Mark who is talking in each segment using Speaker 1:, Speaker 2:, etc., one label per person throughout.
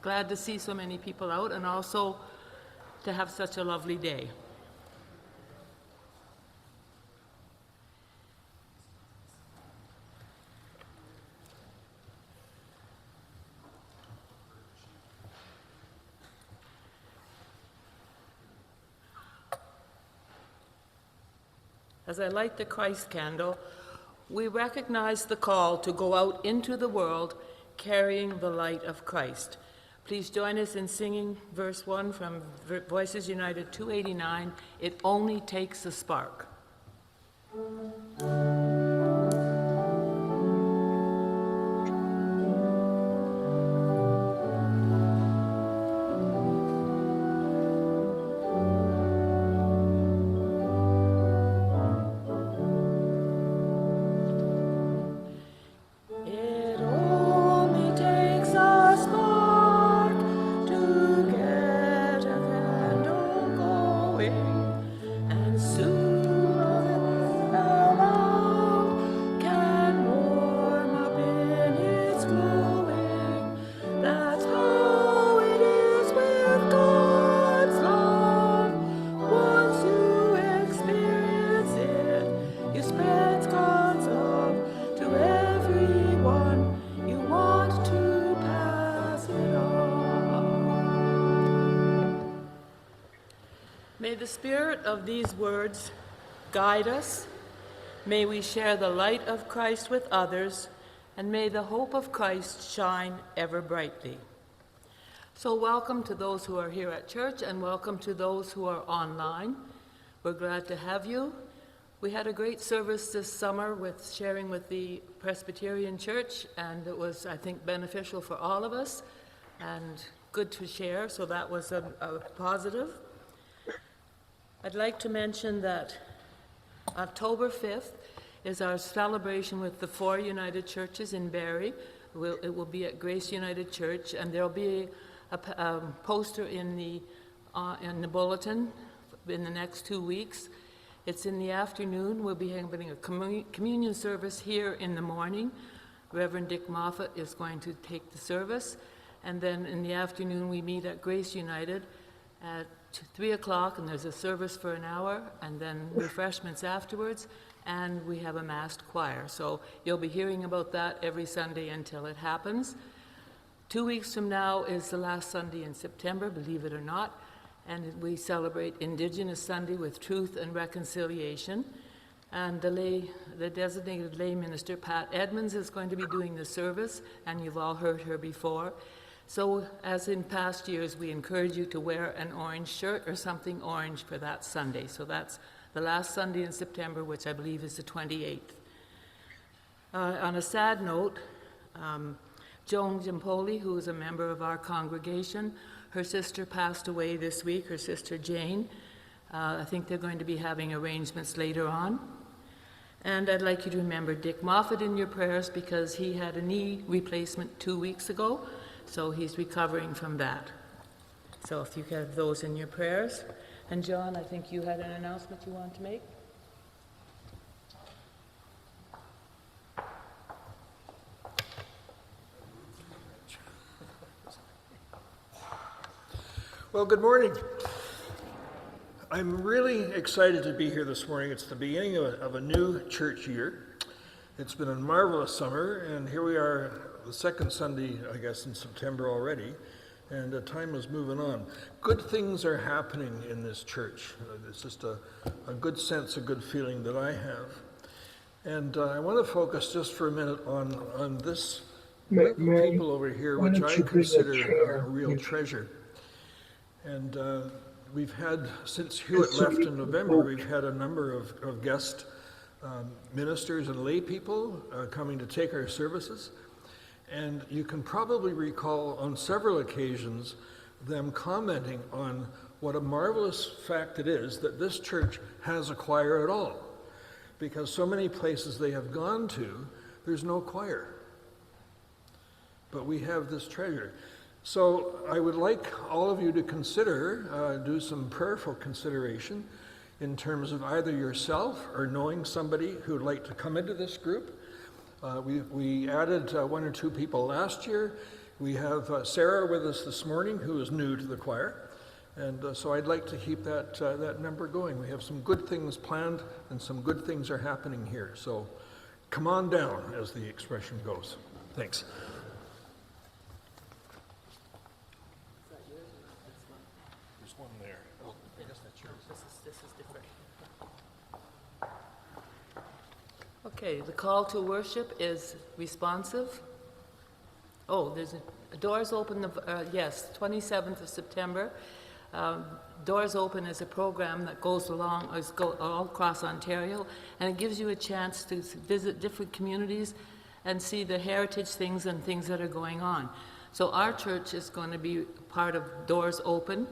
Speaker 1: glad to see so many people out and also to have such a lovely day. As I light the Christ candle, we recognize the call to go out into the world carrying the light of Christ. Please join us in singing verse 1 from Voices United 289, It Only Takes a Spark. May the spirit of these words guide us. May we share the light of Christ with others, and may the hope of Christ shine ever brightly. So welcome to those who are here at church, and welcome to those who are online. We're glad to have you. We had a great service this summer with sharing with the Presbyterian Church, and it was, I think, beneficial for all of us and good to share, so that was a positive. I'd like to mention that October 5th is our celebration with the 4 United Churches in Barrie. It will be at Grace United Church, and there'll be a poster in the bulletin in the next 2 weeks. It's in the afternoon. We'll be having a communion service here in the morning. Reverend Dick Moffat is going to take the service, and then in the afternoon we meet at Grace United at 3 o'clock, and there's a service for an hour, and then refreshments afterwards, and we have a massed choir. So you'll be hearing about that every Sunday until it happens. 2 weeks from now is the last Sunday in September, believe it or not, and we celebrate Indigenous Sunday with Truth and Reconciliation. And the designated lay minister, Pat Edmonds, is going to be doing the service, and you've all heard her before. So, as in past years, we encourage you to wear an orange shirt or something orange for that Sunday. So that's the last Sunday in September, which I believe is the 28th. On a sad note, Joan Giampoli, who is a member of our congregation, her sister passed away this week, her sister Jane. I think they're going to be having arrangements later on. And I'd like you to remember Dick Moffat in your prayers, because he had a knee replacement 2 weeks ago. So he's recovering from that. So if you have those in your prayers. And John, I think you had an announcement you wanted to make?
Speaker 2: Well, good morning. I'm really excited to be here this morning. It's the beginning of a new church year. It's been a marvelous summer, and here we are, the second Sunday, I guess, in September already, and time is moving on. Good things are happening in this church. It's just a good sense, a good feeling that I have. And I want to focus just for a minute on this group of people over here, which I consider a real treasure. And we've had, since Hewitt left in November, we've had a number of guest ministers and lay people coming to take our services. And you can probably recall on several occasions them commenting on what a marvelous fact it is that this church has a choir at all. Because so many places they have gone to, there's no choir. But we have this treasure. So I would like all of you to consider, do some prayerful consideration in terms of either yourself or knowing somebody who would like to come into this group. We added 1 or 2 people last year, We have Sarah with us this morning, who is new to the choir, and so I'd like to keep that number going. We have some good things planned, and some good things are happening here. So come on down, as the expression goes. Thanks. There's one there. Oh, I guess that's yours.
Speaker 1: This is different. Okay, the call to worship is responsive. Oh, there's Doors Open, yes, 27th of September. Doors Open is a program that goes along, all across Ontario, and it gives you a chance to visit different communities and see the heritage things and things that are going on. So our church is going to be part of Doors Open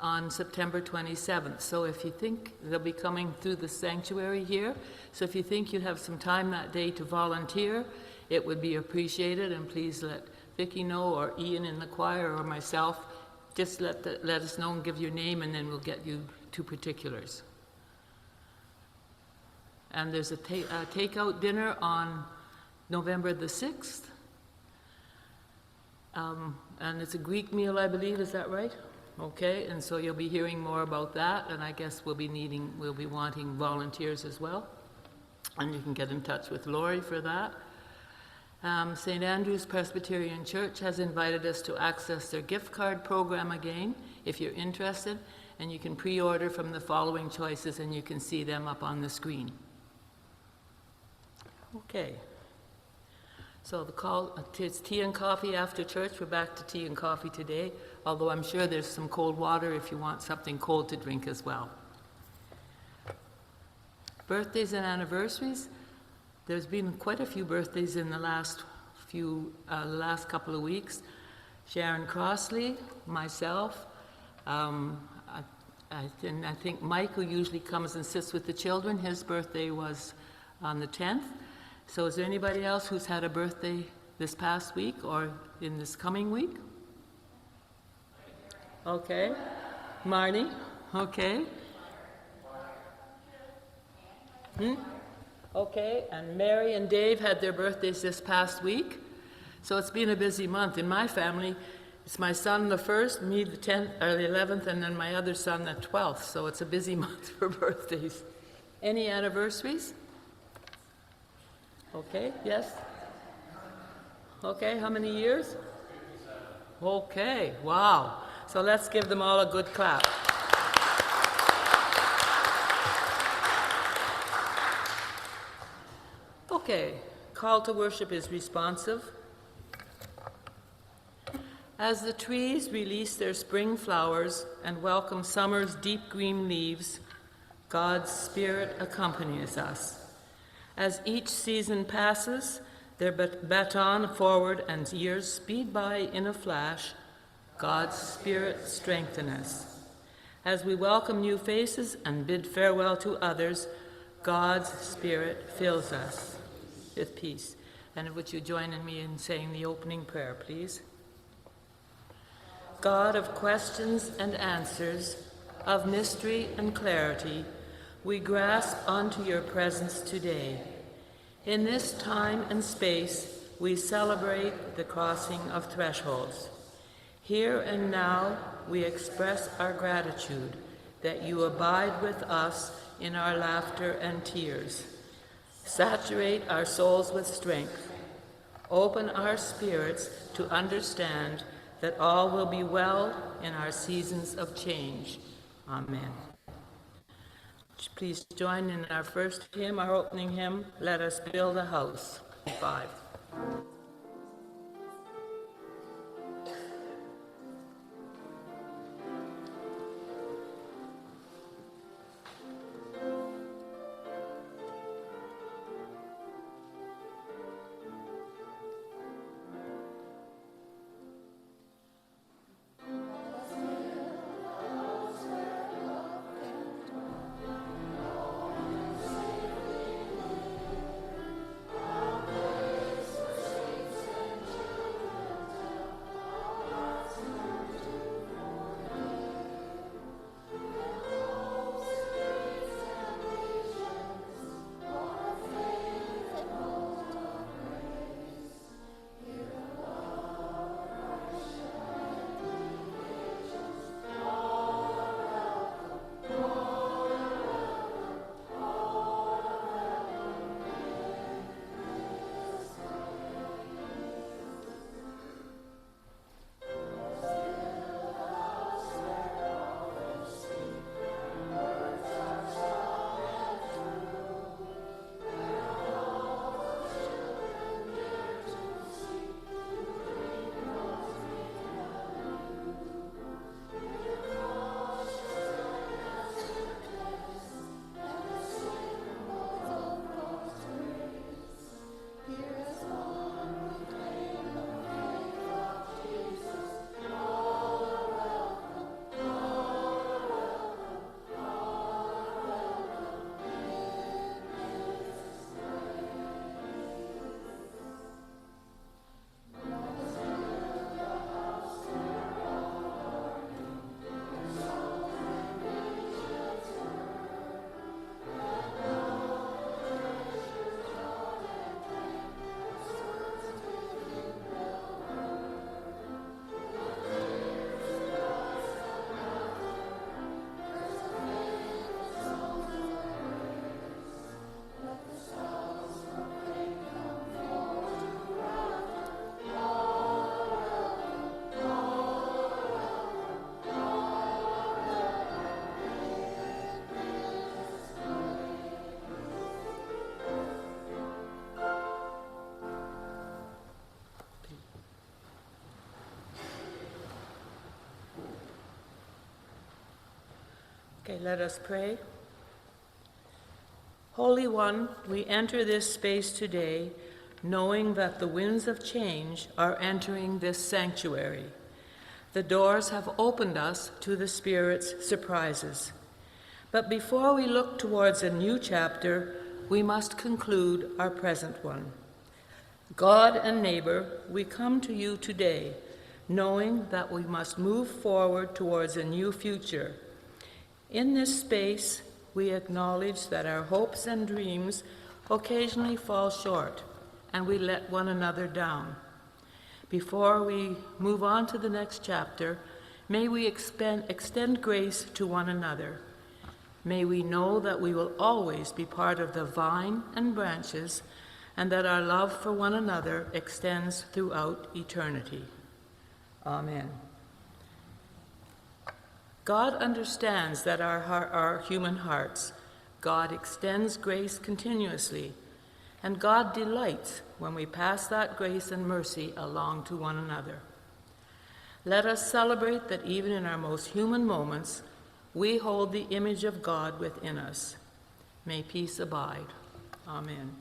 Speaker 1: on September 27th. So if you think they'll be coming through the sanctuary here, so if you think you have some time that day to volunteer, it would be appreciated, and please let Vicki know, or Ian in the choir, or myself. Just let us know and give your name, and then we'll get you to particulars. And there's a takeout dinner on November the 6th. And it's a Greek meal, I believe, is that right? Okay, and so you'll be hearing more about that, and I guess we'll be wanting volunteers as well. And you can get in touch with Lori for that. St. Andrew's Presbyterian Church has invited us to access their gift card program again, if you're interested, and you can pre-order from the following choices, and you can see them up on the screen. Okay. So the call, it's tea and coffee after church. We're back to tea and coffee today, although I'm sure there's some cold water if you want something cold to drink as well. Birthdays and anniversaries. There's been quite a few birthdays in the last couple of weeks. Sharon Crossley, myself, I think Mike, who usually comes and sits with the children, his birthday was on the 10th. So is there anybody else who's had a birthday this past week or in this coming week? Okay. Marnie, okay. Okay, and Mary and Dave had their birthdays this past week. So it's been a busy month. In my family, it's my son the 1st, me the 10th, or the 11th, and then my other son the 12th. So it's a busy month for birthdays. Any anniversaries? Okay, yes? Okay, how many years? Okay, wow. So let's give them all a good clap. Okay, call to worship is responsive. As the trees release their spring flowers and welcome summer's deep green leaves, God's Spirit accompanies us. As each season passes, their baton forward and years speed by in a flash, God's Spirit strengthens us. As we welcome new faces and bid farewell to others, God's Spirit fills us with peace. And would you join in me in saying the opening prayer, please? God of questions and answers, of mystery and clarity, we grasp onto your presence today. In this time and space, we celebrate the crossing of thresholds. Here and now, we express our gratitude that you abide with us in our laughter and tears. Saturate our souls with strength. Open our spirits to understand that all will be well in our seasons of change. Amen. Please join in our first hymn, our opening hymn, Let Us Build a House, 5. Okay, let us pray. Holy One, we enter this space today knowing that the winds of change are entering this sanctuary. The doors have opened us to the Spirit's surprises. But before we look towards a new chapter, we must conclude our present one. God and neighbor, we come to you today, knowing that we must move forward towards a new future. In this space, we acknowledge that our hopes and dreams occasionally fall short, and we let one another down. Before we move on to the next chapter, may we extend grace to one another. May we know that we will always be part of the vine and branches, and that our love for one another extends throughout eternity. Amen. God understands that our human hearts. God extends grace continuously, and God delights when we pass that grace and mercy along to one another. Let us celebrate that even in our most human moments, we hold the image of God within us. May peace abide. Amen.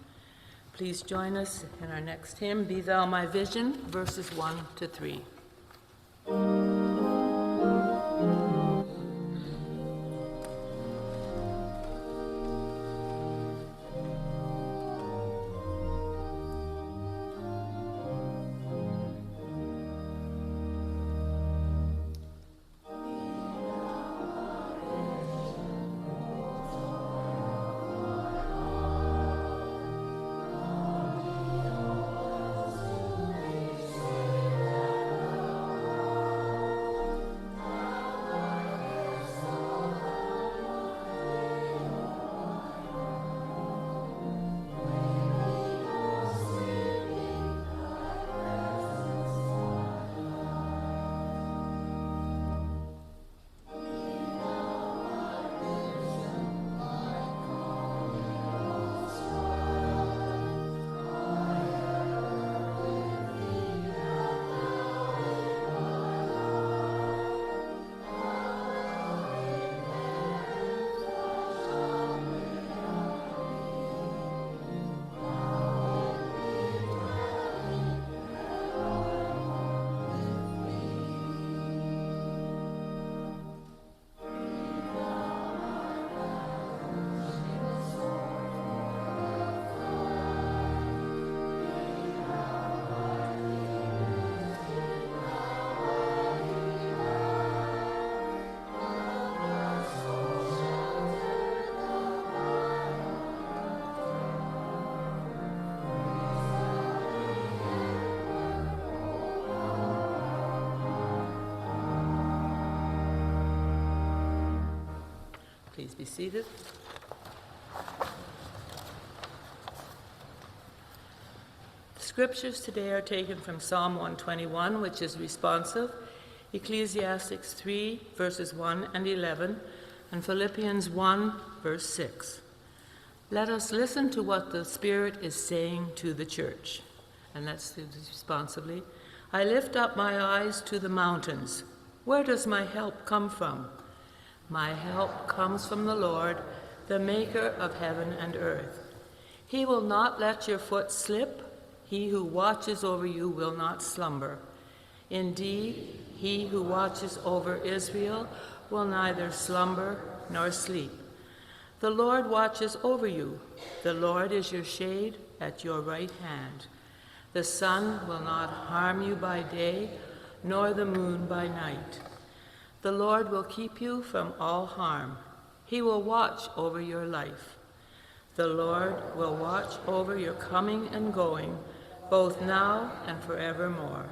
Speaker 1: Please join us in our next hymn, Be Thou My Vision, verses 1 to 3. Please be seated. The scriptures today are taken from Psalm 121, which is responsive, Ecclesiastes 3, verses 1 and 11, and Philippians 1, verse 6. Let us listen to what the Spirit is saying to the church. And let's do this responsibly. I lift up my eyes to the mountains. Where does my help come from? My help comes from the Lord, the maker of heaven and earth. He will not let your foot slip. He who watches over you will not slumber. Indeed, he who watches over Israel will neither slumber nor sleep. The Lord watches over you. The Lord is your shade at your right hand. The sun will not harm you by day, nor the moon by night. The Lord will keep you from all harm. He will watch over your life. The Lord will watch over your coming and going, both now and forevermore.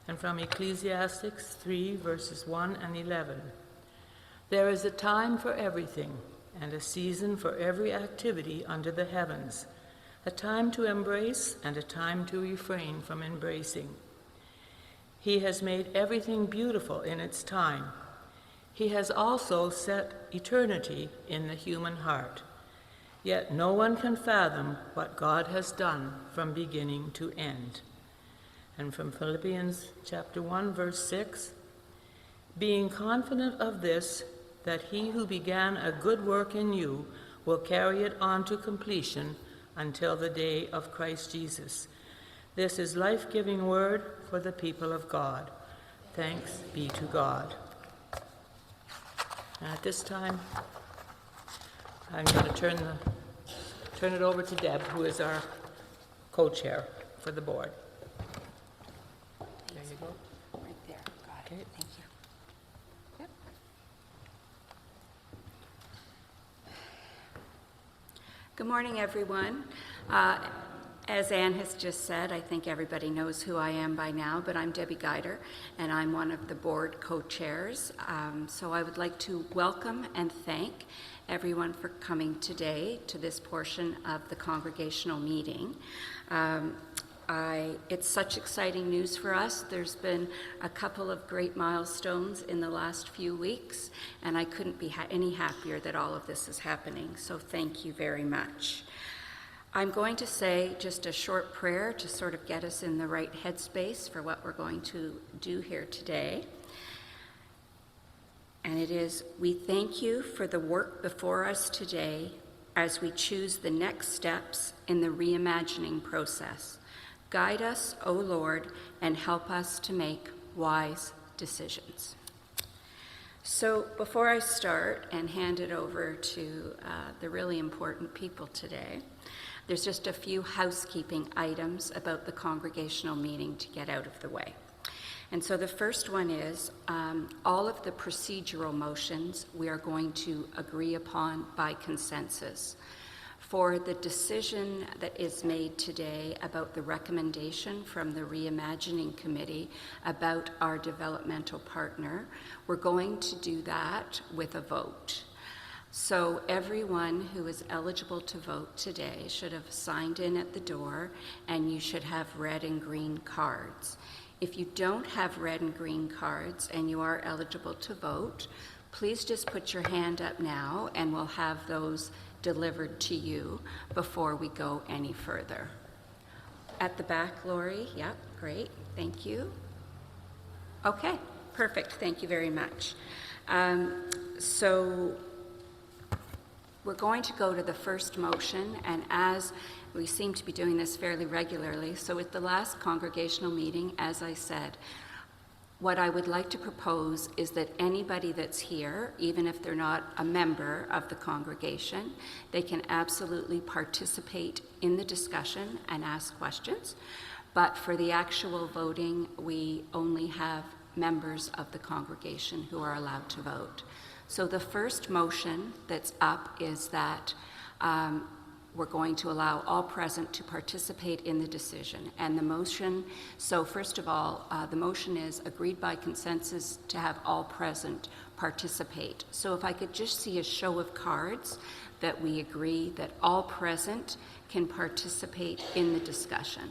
Speaker 1: And from Ecclesiastes 3, verses 1 and 11. There is a time for everything, and a season for every activity under the heavens, a time to embrace and a time to refrain from embracing. He has made everything beautiful in its time. He has also set eternity in the human heart. Yet no one can fathom what God has done from beginning to end. And from Philippians chapter 1, verse 6, being confident of this, that he who began a good work in you will carry it on to completion until the day of Christ Jesus. This is life-giving word for the people of God. Thanks be to God. And at this time, I'm going to turn it over to Deb, who is our co-chair for the board. There you go.
Speaker 3: Right there. Got it.
Speaker 1: Okay.
Speaker 3: Thank you. Yep. Good morning, everyone. As Anne has just said, I think everybody knows who I am by now, but I'm Debbie Guider, and I'm one of the board co-chairs. So I would like to welcome and thank everyone for coming today to this portion of the congregational meeting. It's such exciting news for us. There's been a couple of great milestones in the last few weeks, and I couldn't be any happier that all of this is happening. So thank you very much. I'm going to say just a short prayer to sort of get us in the right headspace for what we're going to do here today. And it is, we thank you for the work before us today as we choose the next steps in the reimagining process. Guide us, O Lord, and help us to make wise decisions. So before I start and hand it over to the really important people today, there's just a few housekeeping items about the congregational meeting to get out of the way. And so the first one is all of the procedural motions we are going to agree upon by consensus. For the decision that is made today about the recommendation from the Reimagining Committee about our developmental partner, we're going to do that with a vote. So everyone who is eligible to vote today should have signed in at the door, and you should have red and green cards. If you don't have red and green cards and you are eligible to vote, please just put your hand up now and we'll have those delivered to you before we go any further. At the back, Lori, yep, great, thank you. Okay, perfect, thank you very much. So we're going to go to the first motion, and as we seem to be doing this fairly regularly, so at the last congregational meeting, as I said, what I would like to propose is that anybody that's here, even if they're not a member of the congregation, they can absolutely participate in the discussion and ask questions. But for the actual voting, we only have members of the congregation who are allowed to vote. So the first motion that's up is that we're going to allow all present to participate in the decision. And the motion, so first of all, the motion is agreed by consensus to have all present participate. So if I could just see a show of cards that we agree that all present can participate in the discussion.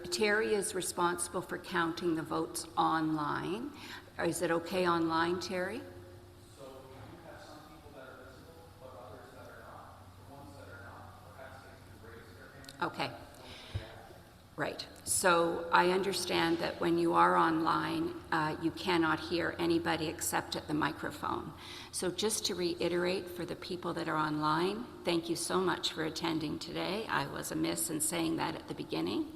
Speaker 3: Terry is responsible for counting the votes online. Is it okay online, Terry?
Speaker 4: So you have some people that are visible, but others that are not. The ones that are not, perhaps they can raise their hand.
Speaker 3: Okay. Right. So I understand that when you are online, you cannot hear anybody except at the microphone. So just to reiterate for the people that are online, thank you so much for attending today. I was amiss in saying that at the beginning.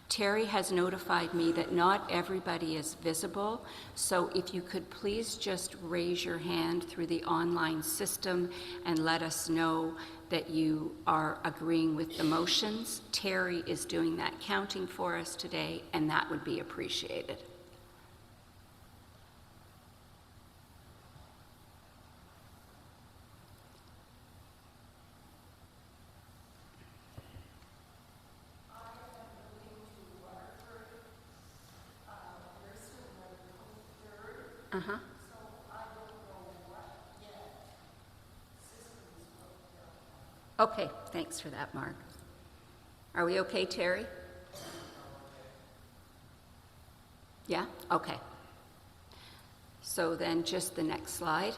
Speaker 3: Terry has notified me that not everybody is visible, so if you could please just raise your hand through the online system and let us know that you are agreeing with the motions. Terry is doing that counting for us today, and that would be appreciated. Uh-huh. Okay, thanks for that, Mark. Are we okay, Terry? Yeah? Okay. So then just the next slide.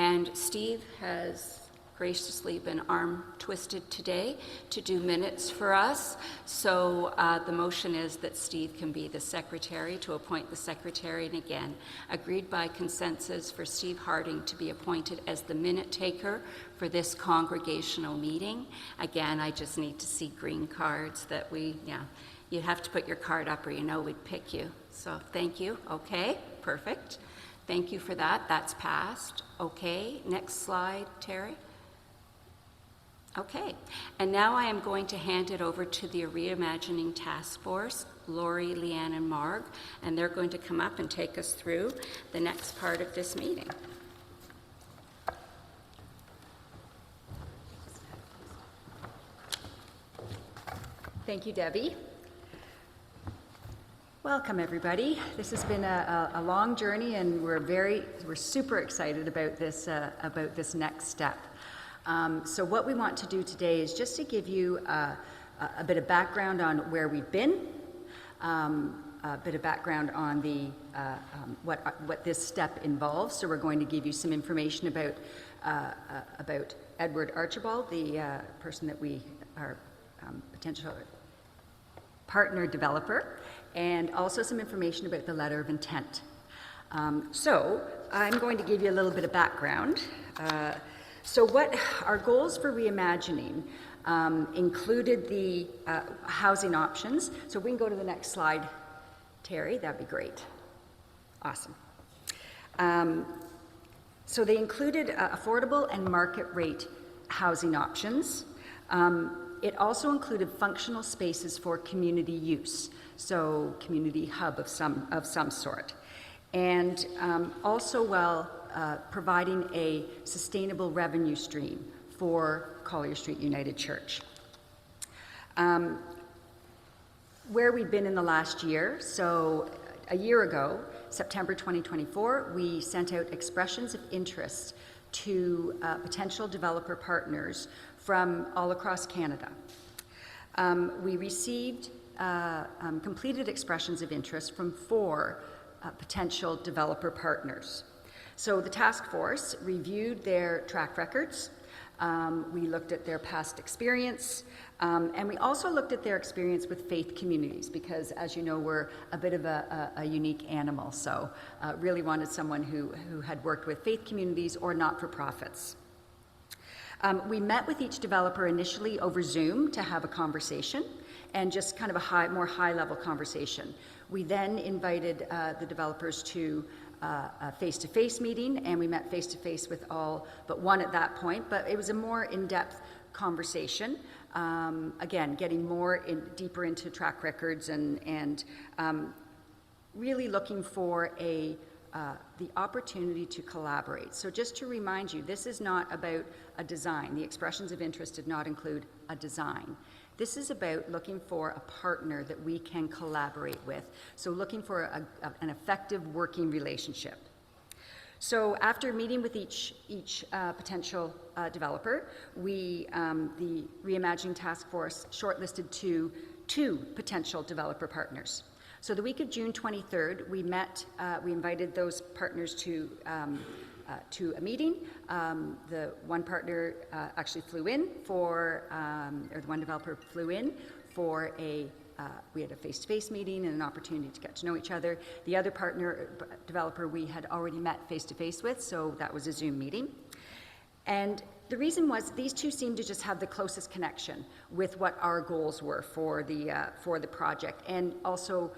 Speaker 3: And Steve has graciously been arm twisted today to do minutes for us. So the motion is that Steve can be the secretary, to appoint the secretary, and again, agreed by consensus for Steve Harding to be appointed as the minute taker for this congregational meeting. Again, I just need to see green cards that you have to put your card up or we'd pick you. So thank you. Okay, perfect. Thank you for that. That's passed. Okay, next slide, Terry. Okay, and now I am going to hand it over to the Reimagining Task Force, Lori, Leanne, and Marg, and they're going to come up and take us through the next part of this meeting.
Speaker 5: Thank you, Debbie. Welcome, everybody. This has been a long journey, and we're super excited about this next step. So what we want to do today is just to give you a bit of background on where we've been, a bit of background on the what this step involves. So we're going to give you some information about Edward Archibald, the person that we are potential partner developer, and also some information about the letter of intent. So I'm going to give you a little bit of background. So what our goals for reimagining included the housing options. So we can go to the next slide, Terry, that'd be great. Awesome. So they included affordable and market rate housing options. It also included functional spaces for community use, so community hub of some sort, and also providing a sustainable revenue stream for Collier Street United Church. Where we've been in the last year, so a year ago, September 2024, we sent out expressions of interest to potential developer partners from all across Canada. We received completed expressions of interest from 4 potential developer partners. So the task force reviewed their track records, we looked at their past experience, and we also looked at their experience with faith communities because, as you know, we're a bit of a unique animal, so really wanted someone who had worked with faith communities or not-for-profits. We met with each developer initially over Zoom to have a conversation, and just kind of a more high-level conversation. We then invited the developers to a face-to-face meeting, and we met face-to-face with all but one at that point, but it was a more in-depth conversation. Again, getting deeper into track records and really looking for the opportunity to collaborate. So just to remind you, this is not about a design. The expressions of interest did not include a design. This is about looking for a partner that we can collaborate with. So looking for an effective working relationship. So after meeting with each potential developer, the Reimagining Task Force shortlisted two potential developer partners. So the week of June 23rd, we invited those partners to a meeting. The one partner actually flew in or the one developer flew in for we had a face-to-face meeting and an opportunity to get to know each other. The other developer we had already met face-to-face with, so that was a Zoom meeting. And the reason was these two seemed to just have the closest connection with what our goals were for the project, and also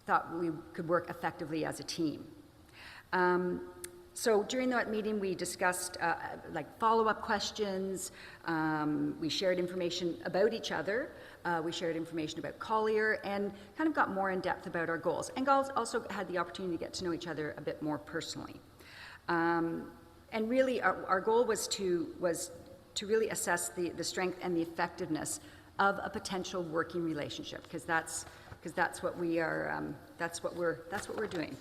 Speaker 5: thought we could work effectively as a team. So during that meeting, we discussed follow-up questions. We shared information about each other. We shared information about Collier and kind of got more in depth about our goals. And also had the opportunity to get to know each other a bit more personally. And really, our goal was to really assess the strength and the effectiveness of a potential working relationship, because that's what we are. That's what we're doing.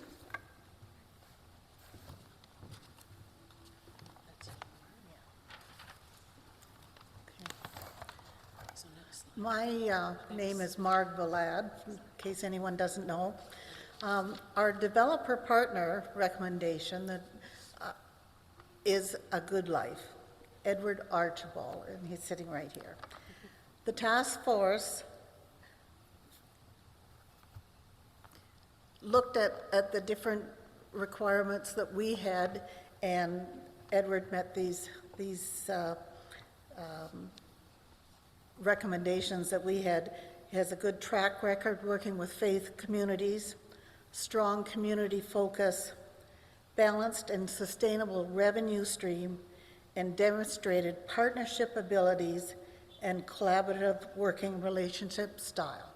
Speaker 6: My name is Marg Valad, in case anyone doesn't know. Our developer partner recommendation, is a good life. Edward Archibald, and he's sitting right here. The task force looked at the different requirements that we had, and Edward met these recommendations that we had. He has a good track record working with faith communities, strong community focus, balanced and sustainable revenue stream, and demonstrated partnership abilities and collaborative working relationship style.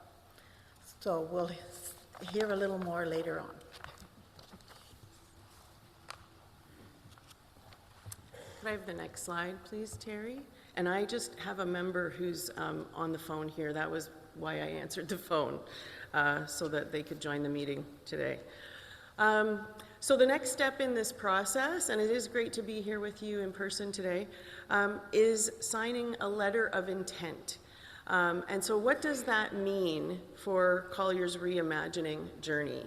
Speaker 6: So we'll hear a little more later on.
Speaker 7: Could I have the next slide, please, Terry? And I just have a member who's on the phone here. That was why I answered the phone, so that they could join the meeting today. So the next step in this process, and it is great to be here with you in person today, is signing a letter of intent. And so what does that mean for Collier's reimagining journey?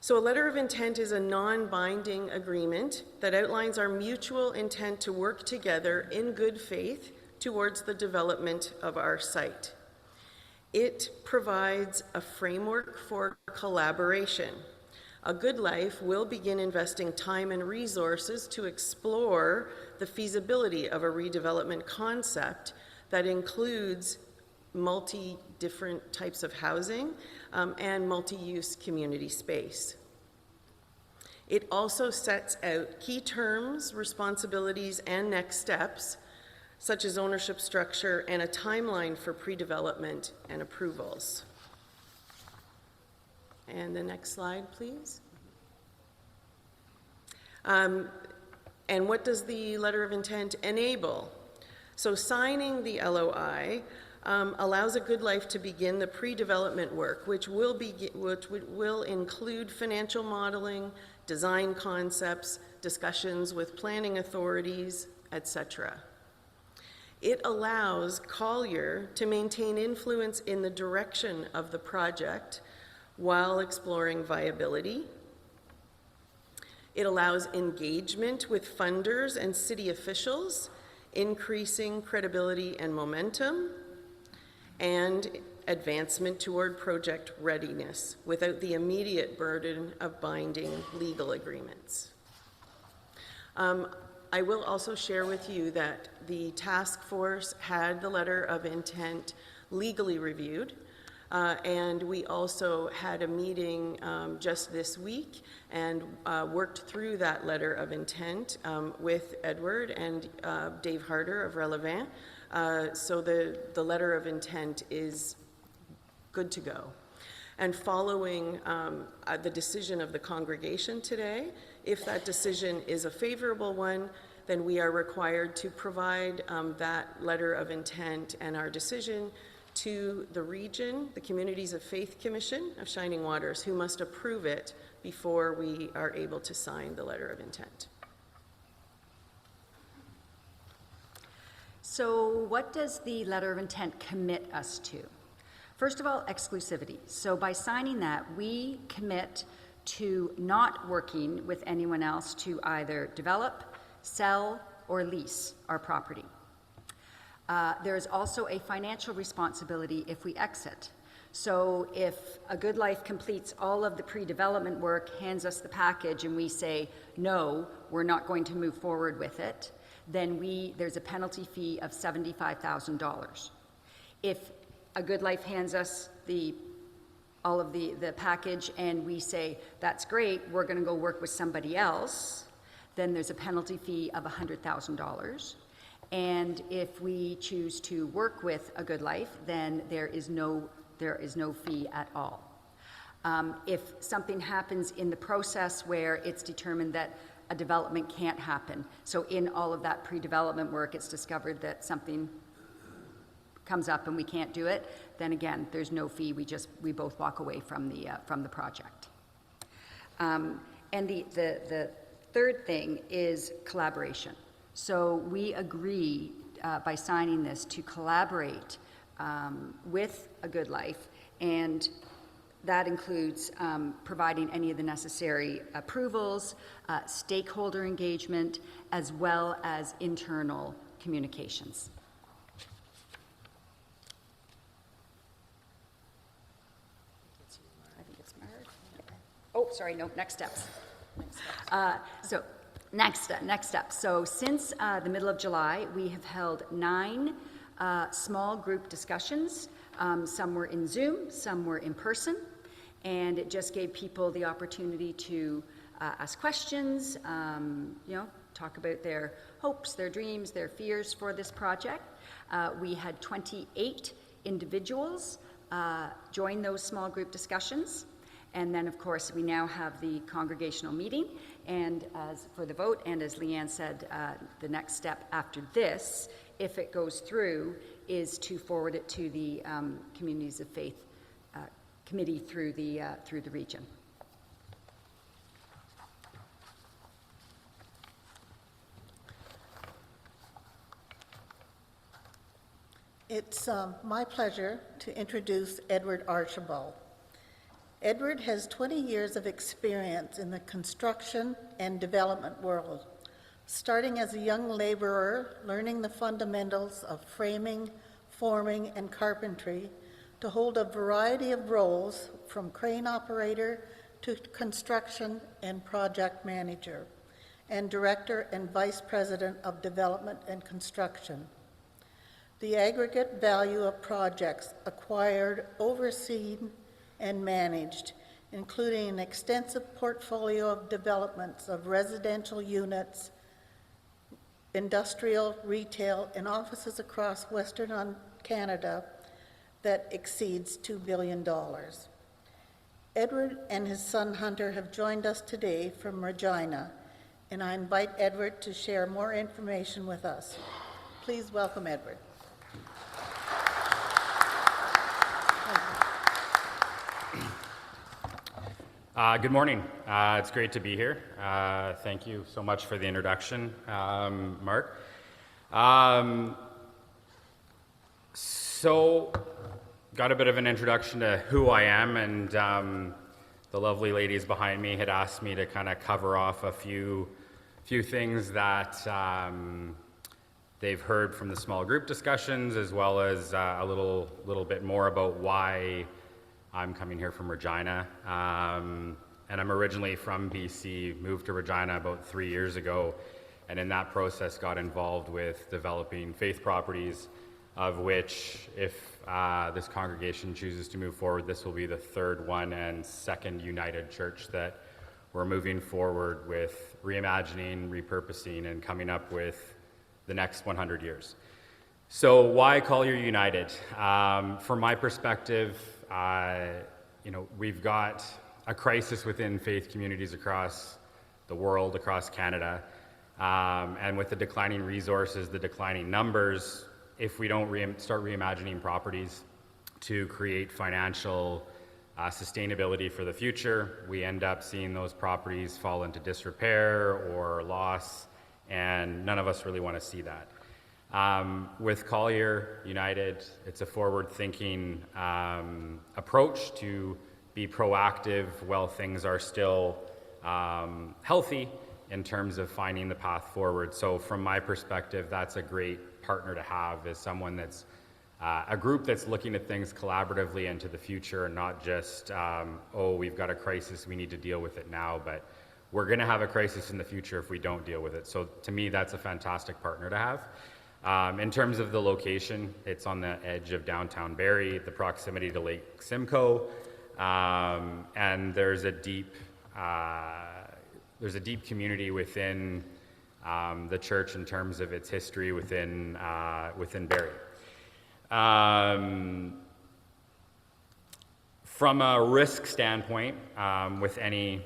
Speaker 7: So a letter of intent is a non-binding agreement that outlines our mutual intent to work together in good faith towards the development of our site. It provides a framework for collaboration. A Good Life will begin investing time and resources to explore the feasibility of a redevelopment concept that includes different types of housing and multi-use community space. It also sets out key terms, responsibilities, and next steps, such as ownership structure and a timeline for pre-development and approvals. And the next slide, please. And what does the letter of intent enable? So signing the LOI allows A Good Life to begin the pre-development work, which will include financial modeling, design concepts, discussions with planning authorities, etc. It allows Collier to maintain influence in the direction of the project while exploring viability. It allows engagement with funders and city officials, increasing credibility and momentum, and advancement toward project readiness without the immediate burden of binding legal agreements. I will also share with you that the task force had the letter of intent legally reviewed, and we also had a meeting just this week and worked through that letter of intent with Edward and Dave Harder of Relevant. So the letter of intent is good to go. And following the decision of the congregation today, if that decision is a favorable one, then we are required to provide that letter of intent and our decision to the region, the Communities of Faith Commission of Shining Waters, who must approve it before we are able to sign the letter of intent.
Speaker 5: So what does the letter of intent commit us to? First of all, exclusivity. So by signing that, we commit to not working with anyone else to either develop, sell, or lease our property. There is also a financial responsibility if we exit. So if A Good Life completes all of the pre-development work, hands us the package, and we say, no, we're not going to move forward with it, then there's a penalty fee of $75,000. If A Good Life hands us all of the package and we say, that's great, we're going to go work with somebody else, then there's a penalty fee of $100,000. And if we choose to work with A Good Life, then there is no fee at all. If something happens in the process where it's determined that a development can't happen, so in all of that pre-development work, it's discovered that something comes up and we can't do it, then again, there's no fee. We both walk away from the project. And the third thing is collaboration. So we agree by signing this to collaborate with A Good Life, and That includes providing any of the necessary approvals, stakeholder engagement, as well as internal communications. I think it's Mark. Oh, sorry, no, next steps. Next step. So since the middle of July, we have held 9 small group discussions. Some were in Zoom, some were in person, and it just gave people the opportunity to ask questions, talk about their hopes, their dreams, their fears for this project. We had 28 individuals join those small group discussions. And then, of course, we now have the congregational meeting, and as for the vote, and as Leanne said, the next step after this, if it goes through, is to forward it to the Communities of Faith committee through the region.
Speaker 6: It's my pleasure to introduce Edward Archibald. Edward has 20 years of experience in the construction and development world, starting as a young laborer, learning the fundamentals of framing, forming, and carpentry, to hold a variety of roles from crane operator to construction and project manager, and director and vice president of development and construction. The aggregate value of projects acquired, overseen, and managed, including an extensive portfolio of developments of residential units, industrial, retail, and offices across Western Canada that exceeds $2 billion. Edward and his son Hunter have joined us today from Regina, and I invite Edward to share more information with us. Please welcome Edward.
Speaker 8: Good morning. It's great to be here. Thank you so much for the introduction, Mark. So, got a bit of an introduction to who I am, and the lovely ladies behind me had asked me to kind of cover off a few things that they've heard from the small group discussions, as well as a little bit more about why I'm coming here from Regina, and I'm originally from BC, moved to Regina about 3 years ago, and in that process got involved with developing faith properties, of which, if this congregation chooses to move forward, this will be the third one and second United Church that we're moving forward with reimagining, repurposing, and coming up with the next 100 years. So why Collier United? From my perspective, we've got a crisis within faith communities across the world, across Canada, and with the declining resources, the declining numbers, if we don't start reimagining properties to create financial sustainability for the future, we end up seeing those properties fall into disrepair or loss, and none of us really want to see that. With Collier United, it's a forward-thinking approach to be proactive while things are still healthy in terms of finding the path forward. So from my perspective, that's a great partner to have, is someone that's a group that's looking at things collaboratively into the future, and not just, we've got a crisis, we need to deal with it now, but we're going to have a crisis in the future if we don't deal with it. So to me, that's a fantastic partner to have. In terms of the location, it's on the edge of downtown Barrie, the proximity to Lake Simcoe, and there's a deep community within the church in terms of its history within Barrie. From a risk standpoint, with any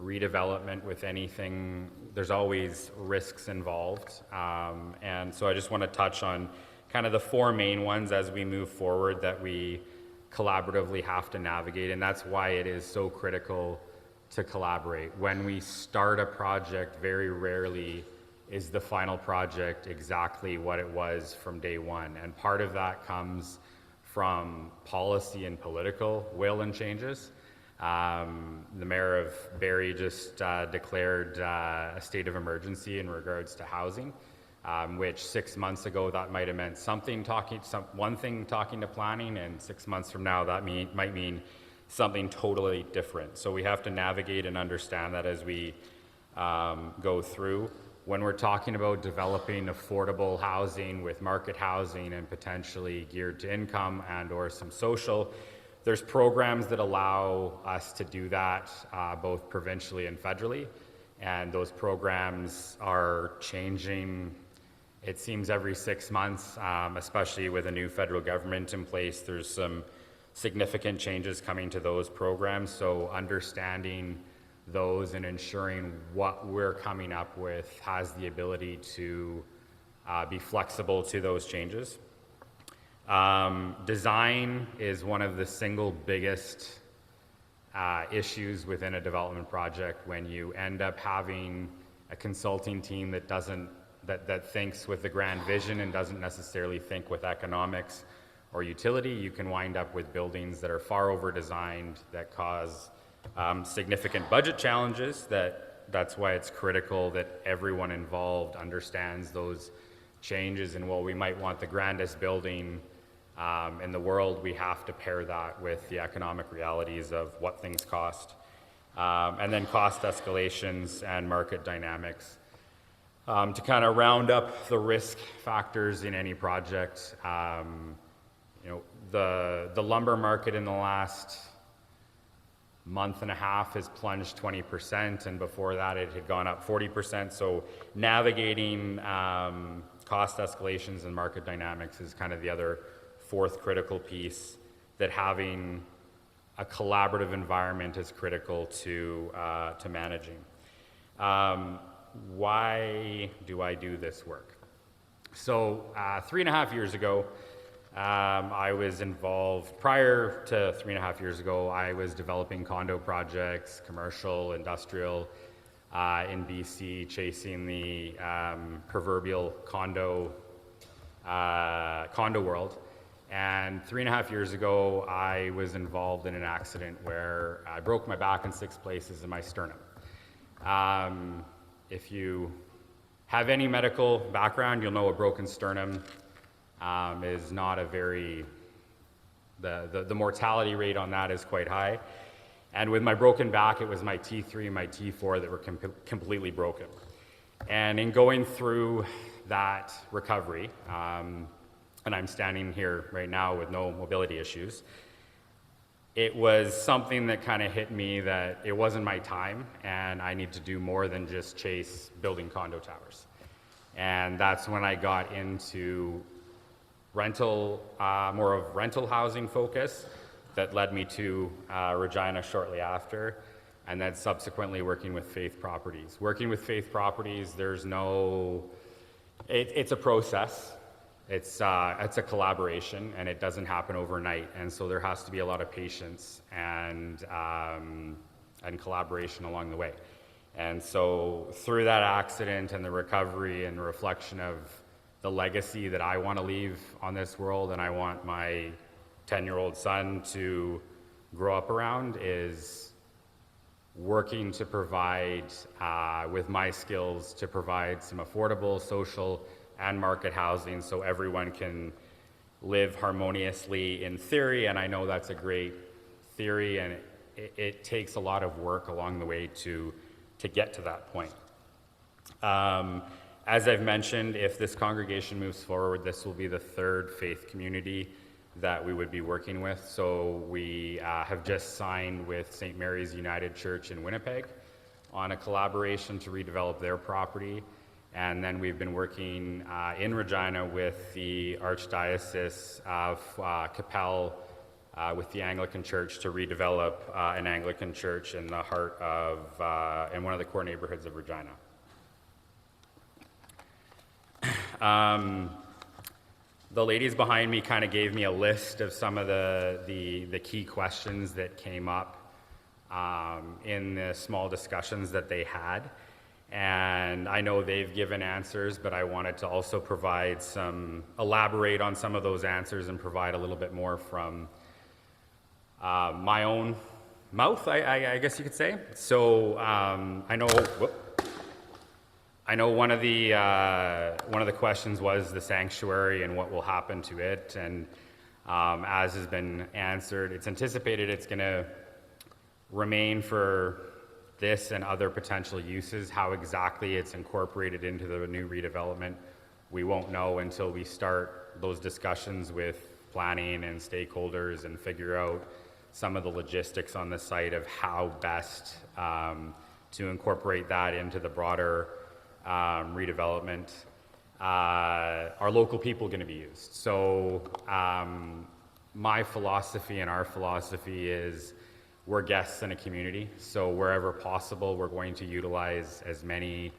Speaker 8: redevelopment, with anything, there's always risks involved. And so I just want to touch on kind of the 4 main ones as we move forward that we collaboratively have to navigate. And that's why it is so critical to collaborate. When we start a project, very rarely is the final project exactly what it was from day one. And part of that comes from policy and political will and changes. The mayor of Barrie just declared a state of emergency in regards to housing, which 6 months ago that might have meant one thing talking to planning, and 6 months from now that might mean something totally different. So we have to navigate and understand that as we go through. When we're talking about developing affordable housing with market housing and potentially geared to income and or some social, there's programs that allow us to do that both provincially and federally, and those programs are changing, it seems, every 6 months, especially with a new federal government in place. There's some significant changes coming to those programs, so understanding those and ensuring what we're coming up with has the ability to be flexible to those changes. Design is one of the single biggest issues within a development project when you end up having a consulting team that thinks with the grand vision and doesn't necessarily think with economics or utility. You can wind up with buildings that are far over designed that cause significant budget challenges. That's why it's critical that everyone involved understands those changes, and while we might want the grandest building in the world, we have to pair that with the economic realities of what things cost, and then cost escalations and market dynamics. To kind of round up the risk factors in any project, the lumber market in the last month and a half has plunged 20%, and before that it had gone up 40%. So navigating cost escalations and market dynamics is kind of the other fourth critical piece, that having a collaborative environment is critical to managing. Why do I do this work? So 3.5 years ago, I was involved, prior to 3.5 years ago, I was developing condo projects, commercial, industrial, in BC, chasing the proverbial condo world. And 3.5 years ago, I was involved in an accident where I broke my back in 6 places in my sternum. If you have any medical background, you'll know a broken sternum is not a very, the mortality rate on that is quite high. And with my broken back, it was my T3 and my T4 that were completely broken. And in going through that recovery, and I'm standing here right now with no mobility issues, it was something that kind of hit me that it wasn't my time, and I need to do more than just chase building condo towers. And that's when I got into rental, more of rental housing focus, that led me to Regina shortly after, and then subsequently working with Faith Properties. Working with Faith Properties, there's no, it's a process. It's a collaboration, and it doesn't happen overnight, and so there has to be a lot of patience and collaboration along the way. And so through that accident and the recovery and the reflection of the legacy that I want to leave on this world and I want my 10-year-old son to grow up around, is working to provide, with my skills, to provide some affordable, social, and market housing so everyone can live harmoniously in theory. And I know that's a great theory, and it takes a lot of work along the way to get to that point. As I've mentioned, if this congregation moves forward, this will be the 3rd faith community that we would be working with. So we have just signed with St. Mary's United Church in Winnipeg on a collaboration to redevelop their property. And then we've been working in Regina with the Archdiocese of Capel, with the Anglican Church, to redevelop an Anglican church in the heart of, in one of the core neighborhoods of Regina. The ladies behind me kind of gave me a list of some of the key questions that came up in the small discussions that they had. And I know they've given answers, but I wanted to also elaborate on some of those answers and provide a little bit more from my own mouth, I guess you could say. So I know one of the questions was the sanctuary and what will happen to it, and as has been answered, it's anticipated it's going to remain for this and other potential uses. How exactly it's incorporated into the new redevelopment, we won't know until we start those discussions with planning and stakeholders and figure out some of the logistics on the site of how best to incorporate that into the broader redevelopment. Are local people going to be used? So my philosophy and our philosophy is we're guests in a community, so wherever possible, we're going to utilize as many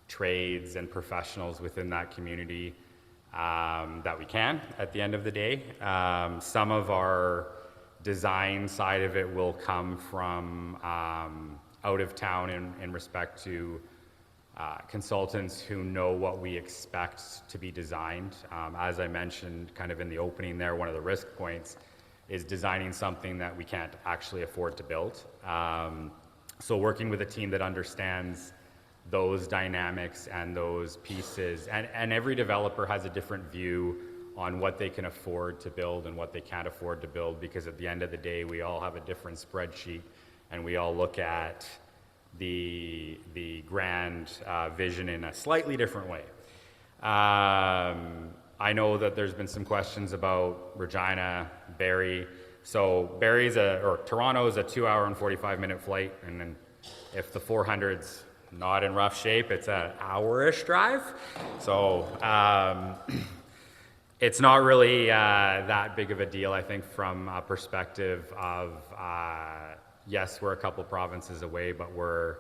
Speaker 8: trades and professionals within that community that we can at the end of the day. Some of our design side of it will come from out of town in respect to consultants who know what we expect to be designed. As I mentioned kind of in the opening there, one of the risk points is designing something that we can't actually afford to build. So working with a team that understands those dynamics and those pieces, and every developer has a different view on what they can afford to build and what they can't afford to build, because at the end of the day, we all have a different spreadsheet and we all look at the grand vision in a slightly different way. I know that there's been some questions about Regina, Barrie. So Toronto is a 2-hour and 45-minute flight, and then if the 400's not in rough shape, it's an hour-ish drive. So it's not really that big of a deal, I think, from a perspective of yes, we're a couple provinces away, but we're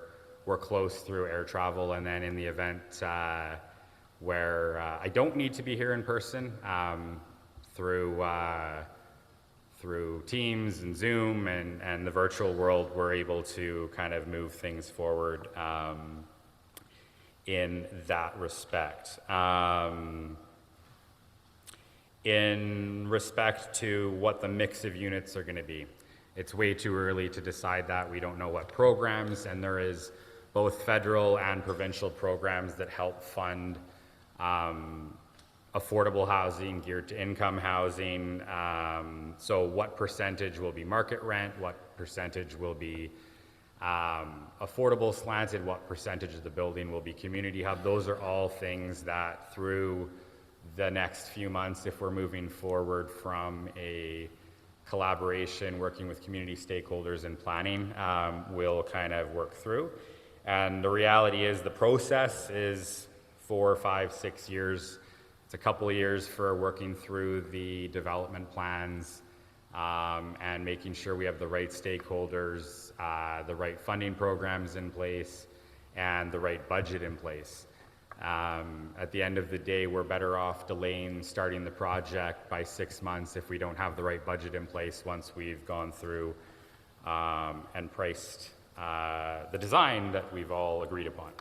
Speaker 8: close through air travel, and then in the event where I don't need to be here in person, through Teams and Zoom and the virtual world, we're able to kind of move things forward in that respect. In respect to what the mix of units are going to be, it's way too early to decide that. We don't know what programs, and there is both federal and provincial programs that help fund affordable housing, geared to income housing. So what percentage will be market rent, what percentage will be affordable slanted, what percentage of the building will be community hub. Those are all things that through the next few months, if we're moving forward from a collaboration, working with community stakeholders and planning, we'll kind of work through. And the reality is the process is 4, 5, 6 years. It's a couple of years for working through the development plans and making sure we have the right stakeholders, the right funding programs in place, and the right budget in place. At the end of the day, we're better off delaying starting the project by 6 months if we don't have the right budget in place once we've gone through and priced the design that we've all agreed upon.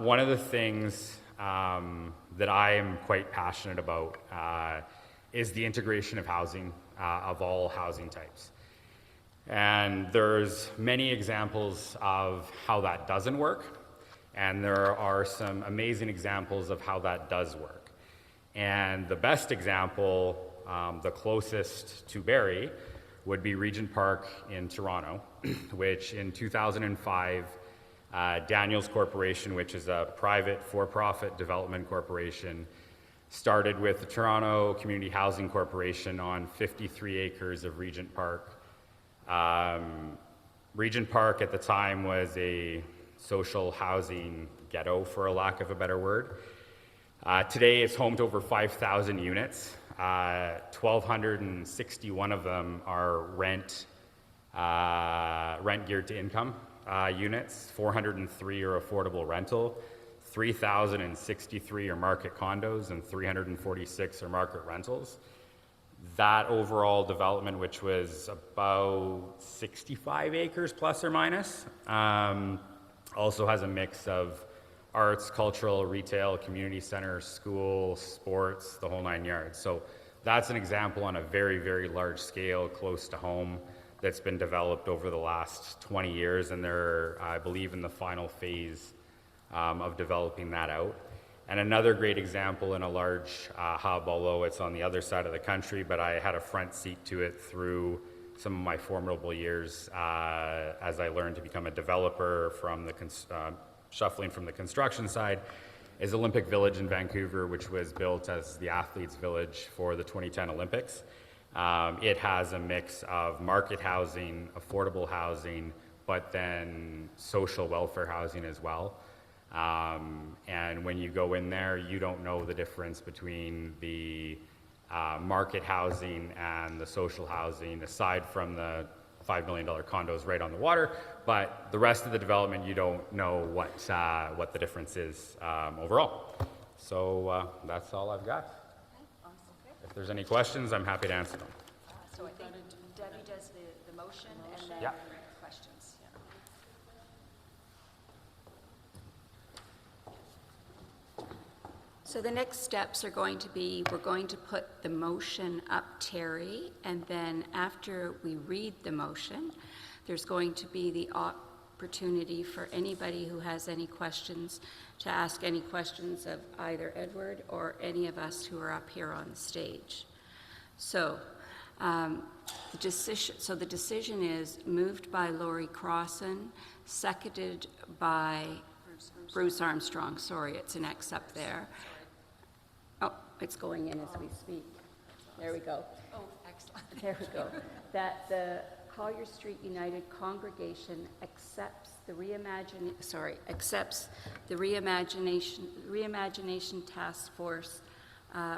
Speaker 8: One of the things that I am quite passionate about is the integration of housing, of all housing types. And there's many examples of how that doesn't work, and there are some amazing examples of how that does work. And the best example, the closest to Barrie, would be Regent Park in Toronto, which in 2005, Daniels Corporation, which is a private for-profit development corporation, started with the Toronto Community Housing Corporation on 53 acres of Regent Park. Regent Park at the time was a social housing ghetto, for a lack of a better word. Today it's home to over 5,000 units. 1,261 of them are rent geared to income units, 403 are affordable rental, 3,063 are market condos, and 346 are market rentals. That overall development, which was about 65 acres plus or minus, Also has a mix of arts, cultural, retail, community centers, school, sports, the whole 9 yards. So that's an example on a very, very large scale, close to home, that's been developed over the last 20 years, and they're, I believe, in the final phase of developing that out. And another great example in a large hub, although it's on the other side of the country, but I had a front seat to it through some of my formidable years as I learned to become a developer from the shuffling from the construction side, is Olympic Village in Vancouver, which was built as the athletes' village for the 2010 Olympics. It has a mix of market housing, affordable housing, but then social welfare housing as well. And when you go in there, you don't know the difference between the market housing and the social housing, aside from the $5 million condos right on the water. But the rest of the development, you don't know what the difference is overall. So that's all I've got. If there's any questions, I'm happy to answer them.
Speaker 5: So I think Debbie does the motion and then
Speaker 8: Yeah.
Speaker 5: questions. So the next steps are going to be, we're going to put the motion up, Terry, and then after we read the motion, there's going to be the opportunity for anybody who has any questions to ask any questions of either Edward or any of us who are up here on the stage. So the decision is moved by Lori Crossan, seconded by Bruce Armstrong. Sorry, it's an X up there. Oh, it's going in as we speak. There we go.
Speaker 3: Oh, excellent.
Speaker 5: There we go. That the Collier Street United congregation accepts the reimagination task force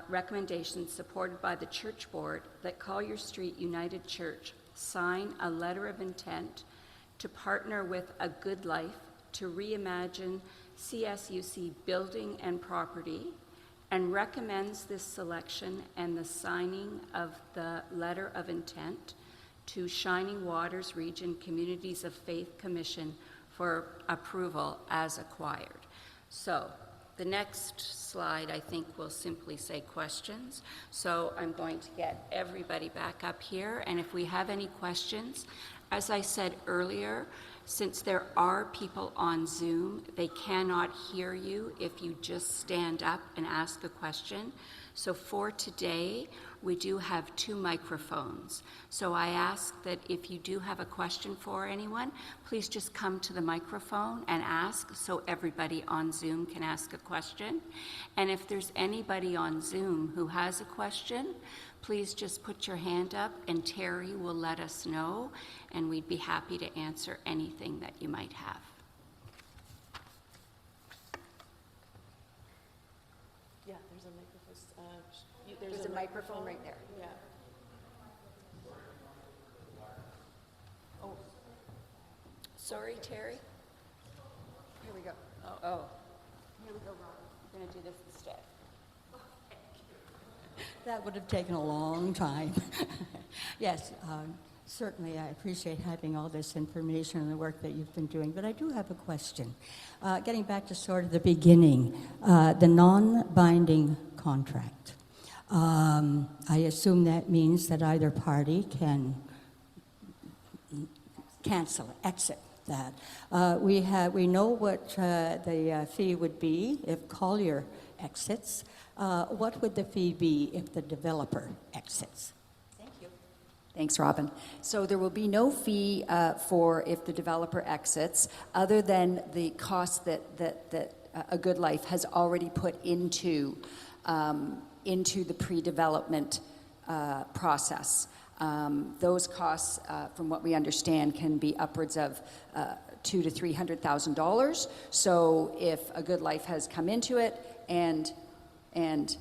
Speaker 5: recommendations supported by the church board that Collier Street United Church sign a letter of intent to partner with A Good Life to reimagine CSUC building and property, and recommends this selection and the signing of the letter of intent to Shining Waters Region Communities of Faith Commission for approval as acquired. So the next slide, I think, will simply say questions. So I'm going to get everybody back up here, and if we have any questions, as I said earlier, since there are people on Zoom, they cannot hear you if you just stand up and ask a question. So for today, we do have 2 microphones. So I ask that if you do have a question for anyone, please just come to the microphone and ask so everybody on Zoom can ask a question. And if there's anybody on Zoom who has a question, please just put your hand up and Terry will let us know, and we'd be happy to answer anything that you might have.
Speaker 7: Yeah, there's a microphone.
Speaker 5: There's a microphone right there.
Speaker 7: Yeah.
Speaker 5: Oh, sorry, Terry? Here we go. Oh. Here we go, Robin. We're going to do this instead.
Speaker 9: That would have taken a long time. Yes, certainly I appreciate having all this information and the work that you've been doing, but I do have a question. Getting back to sort of the beginning, the non-binding contract. I assume that means that either party can exit that. We know what the fee would be if Collier exits. What would the fee be if the developer exits?
Speaker 5: Thank you. Thanks, Robin. So there will be no fee for if the developer exits, other than the cost that A Good Life has already put into the pre-development process. Those costs, from what we understand, can be upwards of $200,000 to $300,000. So if A Good Life has come into it and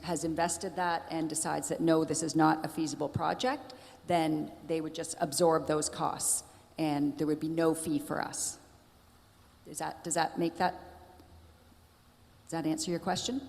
Speaker 5: has invested that and decides that no, this is not a feasible project, then they would just absorb those costs and there would be no fee for us. Does that answer your question?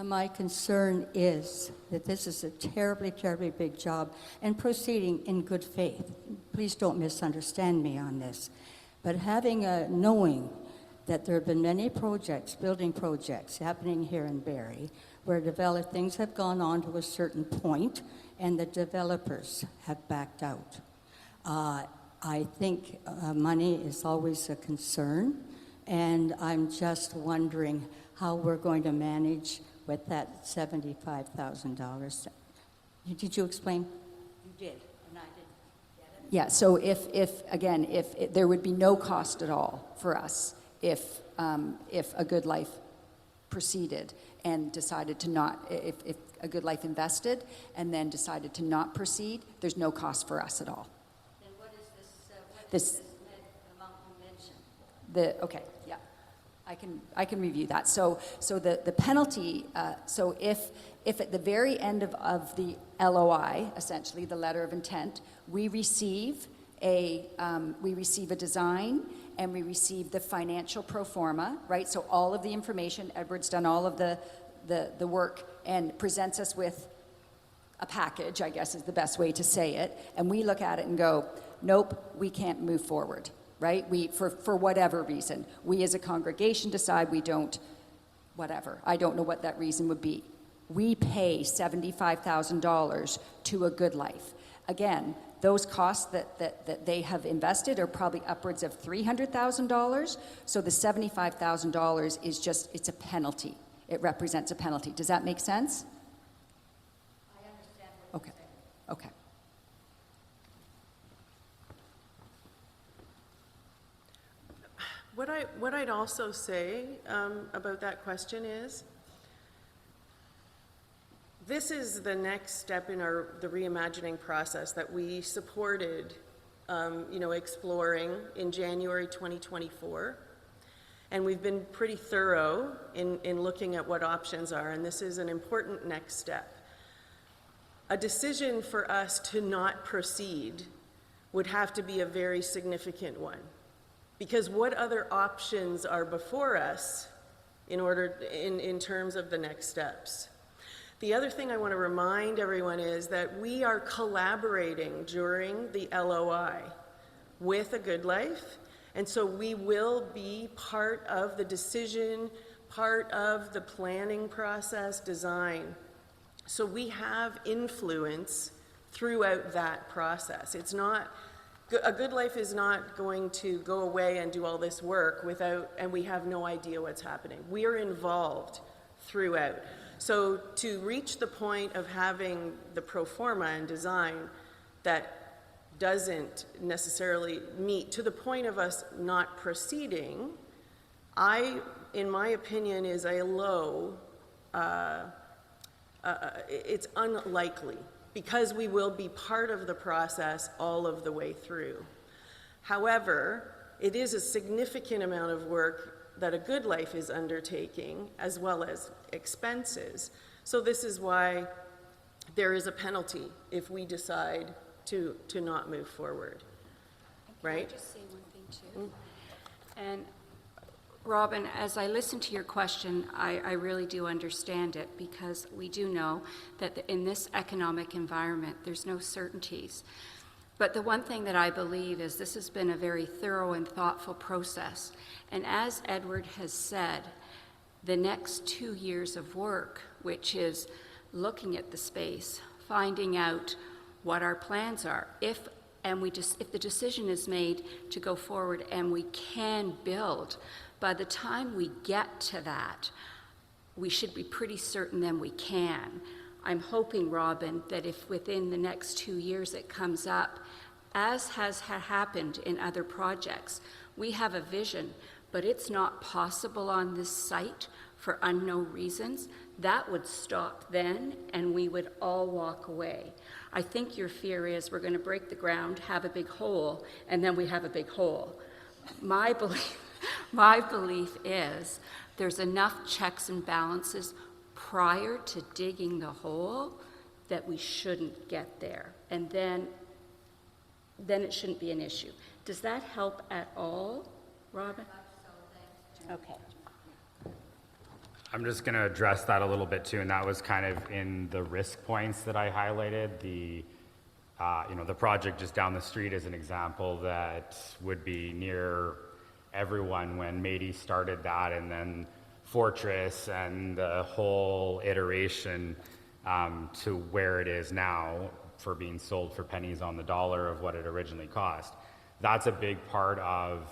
Speaker 9: My concern is that this is a terribly, terribly big job and proceeding in good faith. Please don't misunderstand me on this. But having a knowing that there have been many projects, building projects happening here in Barrie, where things have gone on to a certain point and the developers have backed out. I think money is always a concern, and I'm just wondering how we're going to manage with that $75,000. Did you explain? You did, and I didn't get it.
Speaker 5: Yeah, so if there would be no cost at all for us if A Good Life proceeded and decided to not, if A Good Life invested and then decided to not proceed, there's no cost for us at all.
Speaker 9: Then what is this amount you mentioned?
Speaker 5: Okay, yeah, I can review that. So the penalty. So if at the very end of the LOI, essentially the letter of intent, we receive a design and we receive the financial pro forma, right? So all of the information. Edward's done all of the work and presents us with a package, I guess is the best way to say it, and we look at it and go, nope, we can't move forward, right? We, for whatever reason, we as a congregation decide we don't, whatever. I don't know what that reason would be. We pay $75,000 to A Good Life. Again, those costs that they have invested are probably upwards of $300,000, so the $75,000 is just, it's a penalty. It represents a penalty. Does that make sense?
Speaker 9: I understand what
Speaker 5: Okay,
Speaker 9: you're saying.
Speaker 5: okay.
Speaker 7: What I'd also say about that question is, this is the next step in the reimagining process that we supported, exploring in January 2024. And we've been pretty thorough in looking at what options are, and this is an important next step. A decision for us to not proceed would have to be a very significant one, because what other options are before us in terms of the next steps? The other thing I want to remind everyone is that we are collaborating during the LOI with A Good Life, and so we will be part of the decision, part of the planning process, design. So we have influence throughout that process. It's not, A Good Life is not going to go away and do all this work and we have no idea what's happening. We are involved throughout. So to reach the point of having the pro forma and design that doesn't necessarily meet to the point of us not proceeding, in my opinion, is a low, it's unlikely, because we will be part of the process all of the way through. However, it is a significant amount of work that A Good Life is undertaking, as well as expenses. So this is why there is a penalty if we decide to not move forward, right?
Speaker 3: Can I just say one thing too? And Robin, as I listen to your question, I really do understand it, because we do know that in this economic environment, there's no certainties. But the one thing that I believe is this has been a very thorough and thoughtful process. And as Edward has said, the next 2 years of work, which is looking at the space, finding out what our plans are, if the decision is made to go forward and we can build, by the time we get to that, we should be pretty certain then we can. I'm hoping, Robin, that if within the next 2 years it comes up, as has happened in other projects, we have a vision, but it's not possible on this site for unknown reasons, that would stop then, and we would all walk away. I think your fear is we're going to break the ground, have a big hole, and then we have a big hole. My belief is there's enough checks and balances prior to digging the hole that we shouldn't get there, and then it shouldn't be an issue. Does that help at all, Robin? Okay.
Speaker 8: I'm just going to address that a little bit too, and that was kind of in the risk points that I highlighted. The project just down the street is an example that would be near everyone when Mady started that, and then Fortress and the whole iteration to where it is now for being sold for pennies on the dollar of what it originally cost. That's a big part of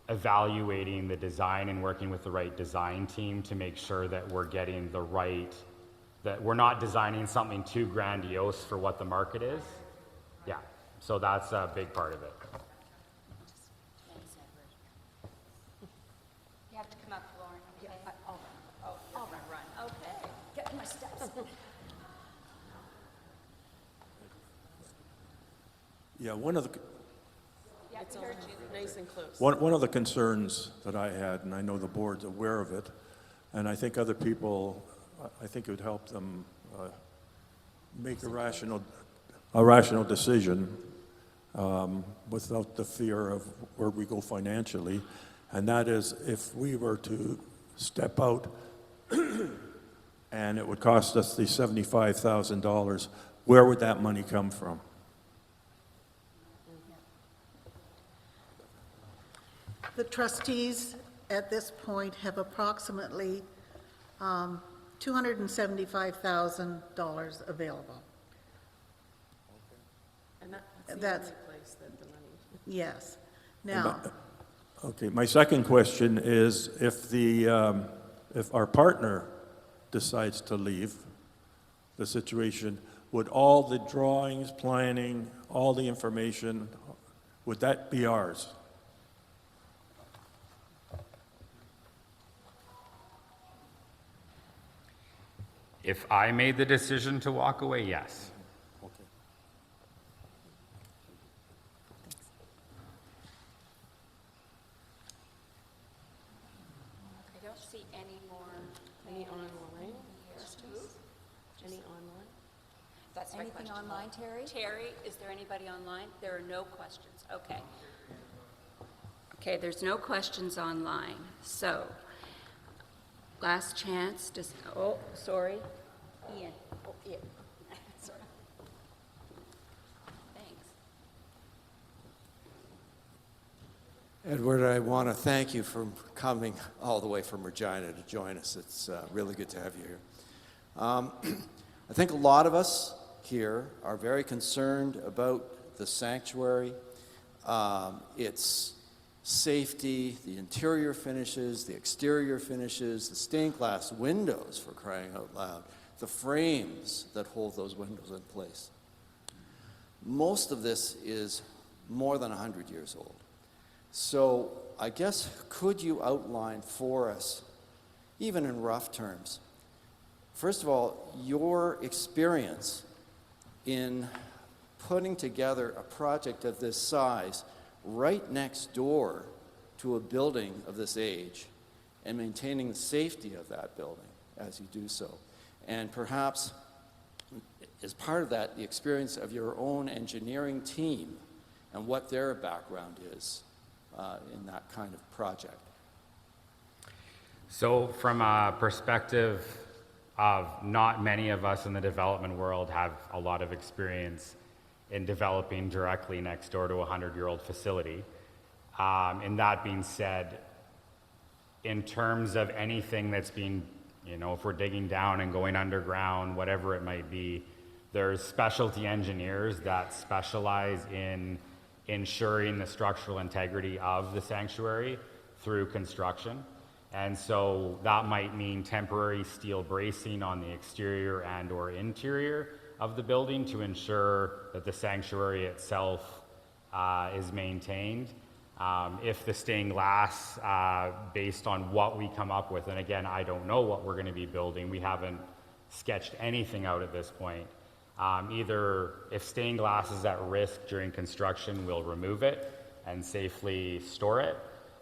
Speaker 8: evaluating the design and working with the right design team to make sure that we're getting the right, that we're not designing something too grandiose for what the market is. Yeah, so that's a big part of it.
Speaker 3: You have to come up, Lauren. Okay. I'll run. Okay.
Speaker 5: Get my steps.
Speaker 10: Yeah, one of the
Speaker 7: It's all nice and close.
Speaker 10: one of the concerns that I had, and I know the board's aware of it, and I think other people, I think it would help them make a rational decision without the fear of where we go financially, and that is if we were to step out and it would cost us the $75,000, where would that money come from?
Speaker 6: The trustees at this point have approximately $275,000 available.
Speaker 7: And that's the
Speaker 6: That's-
Speaker 7: only place that the money.
Speaker 6: Yes. Now,
Speaker 10: Okay, my second question is if our partner decides to leave the situation, would all the drawings, planning, all the information, would that be ours?
Speaker 8: If I made the decision to walk away, yes.
Speaker 10: Okay.
Speaker 3: I don't see any more.
Speaker 7: Any online questions? Any online?
Speaker 3: That's my
Speaker 5: Anything
Speaker 3: question.
Speaker 5: online, Terry?
Speaker 3: Terry, is there anybody online? There are no questions. Okay. Okay, there's no questions online. So, last chance to, oh, sorry. Ian. Oh, Ian. Sorry. Thanks.
Speaker 11: Edward, I want to thank you for coming all the way from Regina to join us. It's really good to have you here. I think a lot of us here are very concerned about the sanctuary, its safety, the interior finishes, the exterior finishes, the stained glass windows, for crying out loud, the frames that hold those windows in place. Most of this is more than 100 years old. So I guess, could you outline for us, even in rough terms, first of all, your experience in putting together a project of this size right next door to a building of this age and maintaining the safety of that building as you do so. And perhaps, as part of that, the experience of your own engineering team and what their background is in that kind of project.
Speaker 8: So from a perspective of not many of us in the development world have a lot of experience in developing directly next door to a 100-year-old facility. And that being said, in terms of anything that's being, if we're digging down and going underground, whatever it might be, there's specialty engineers that specialize in ensuring the structural integrity of the sanctuary through construction. And so that might mean temporary steel bracing on the exterior and or interior of the building to ensure that the sanctuary itself is maintained. If the stained glass, based on what we come up with, and again, I don't know what we're going to be building, we haven't sketched anything out at this point. Either if stained glass is at risk during construction, we'll remove it and safely store it.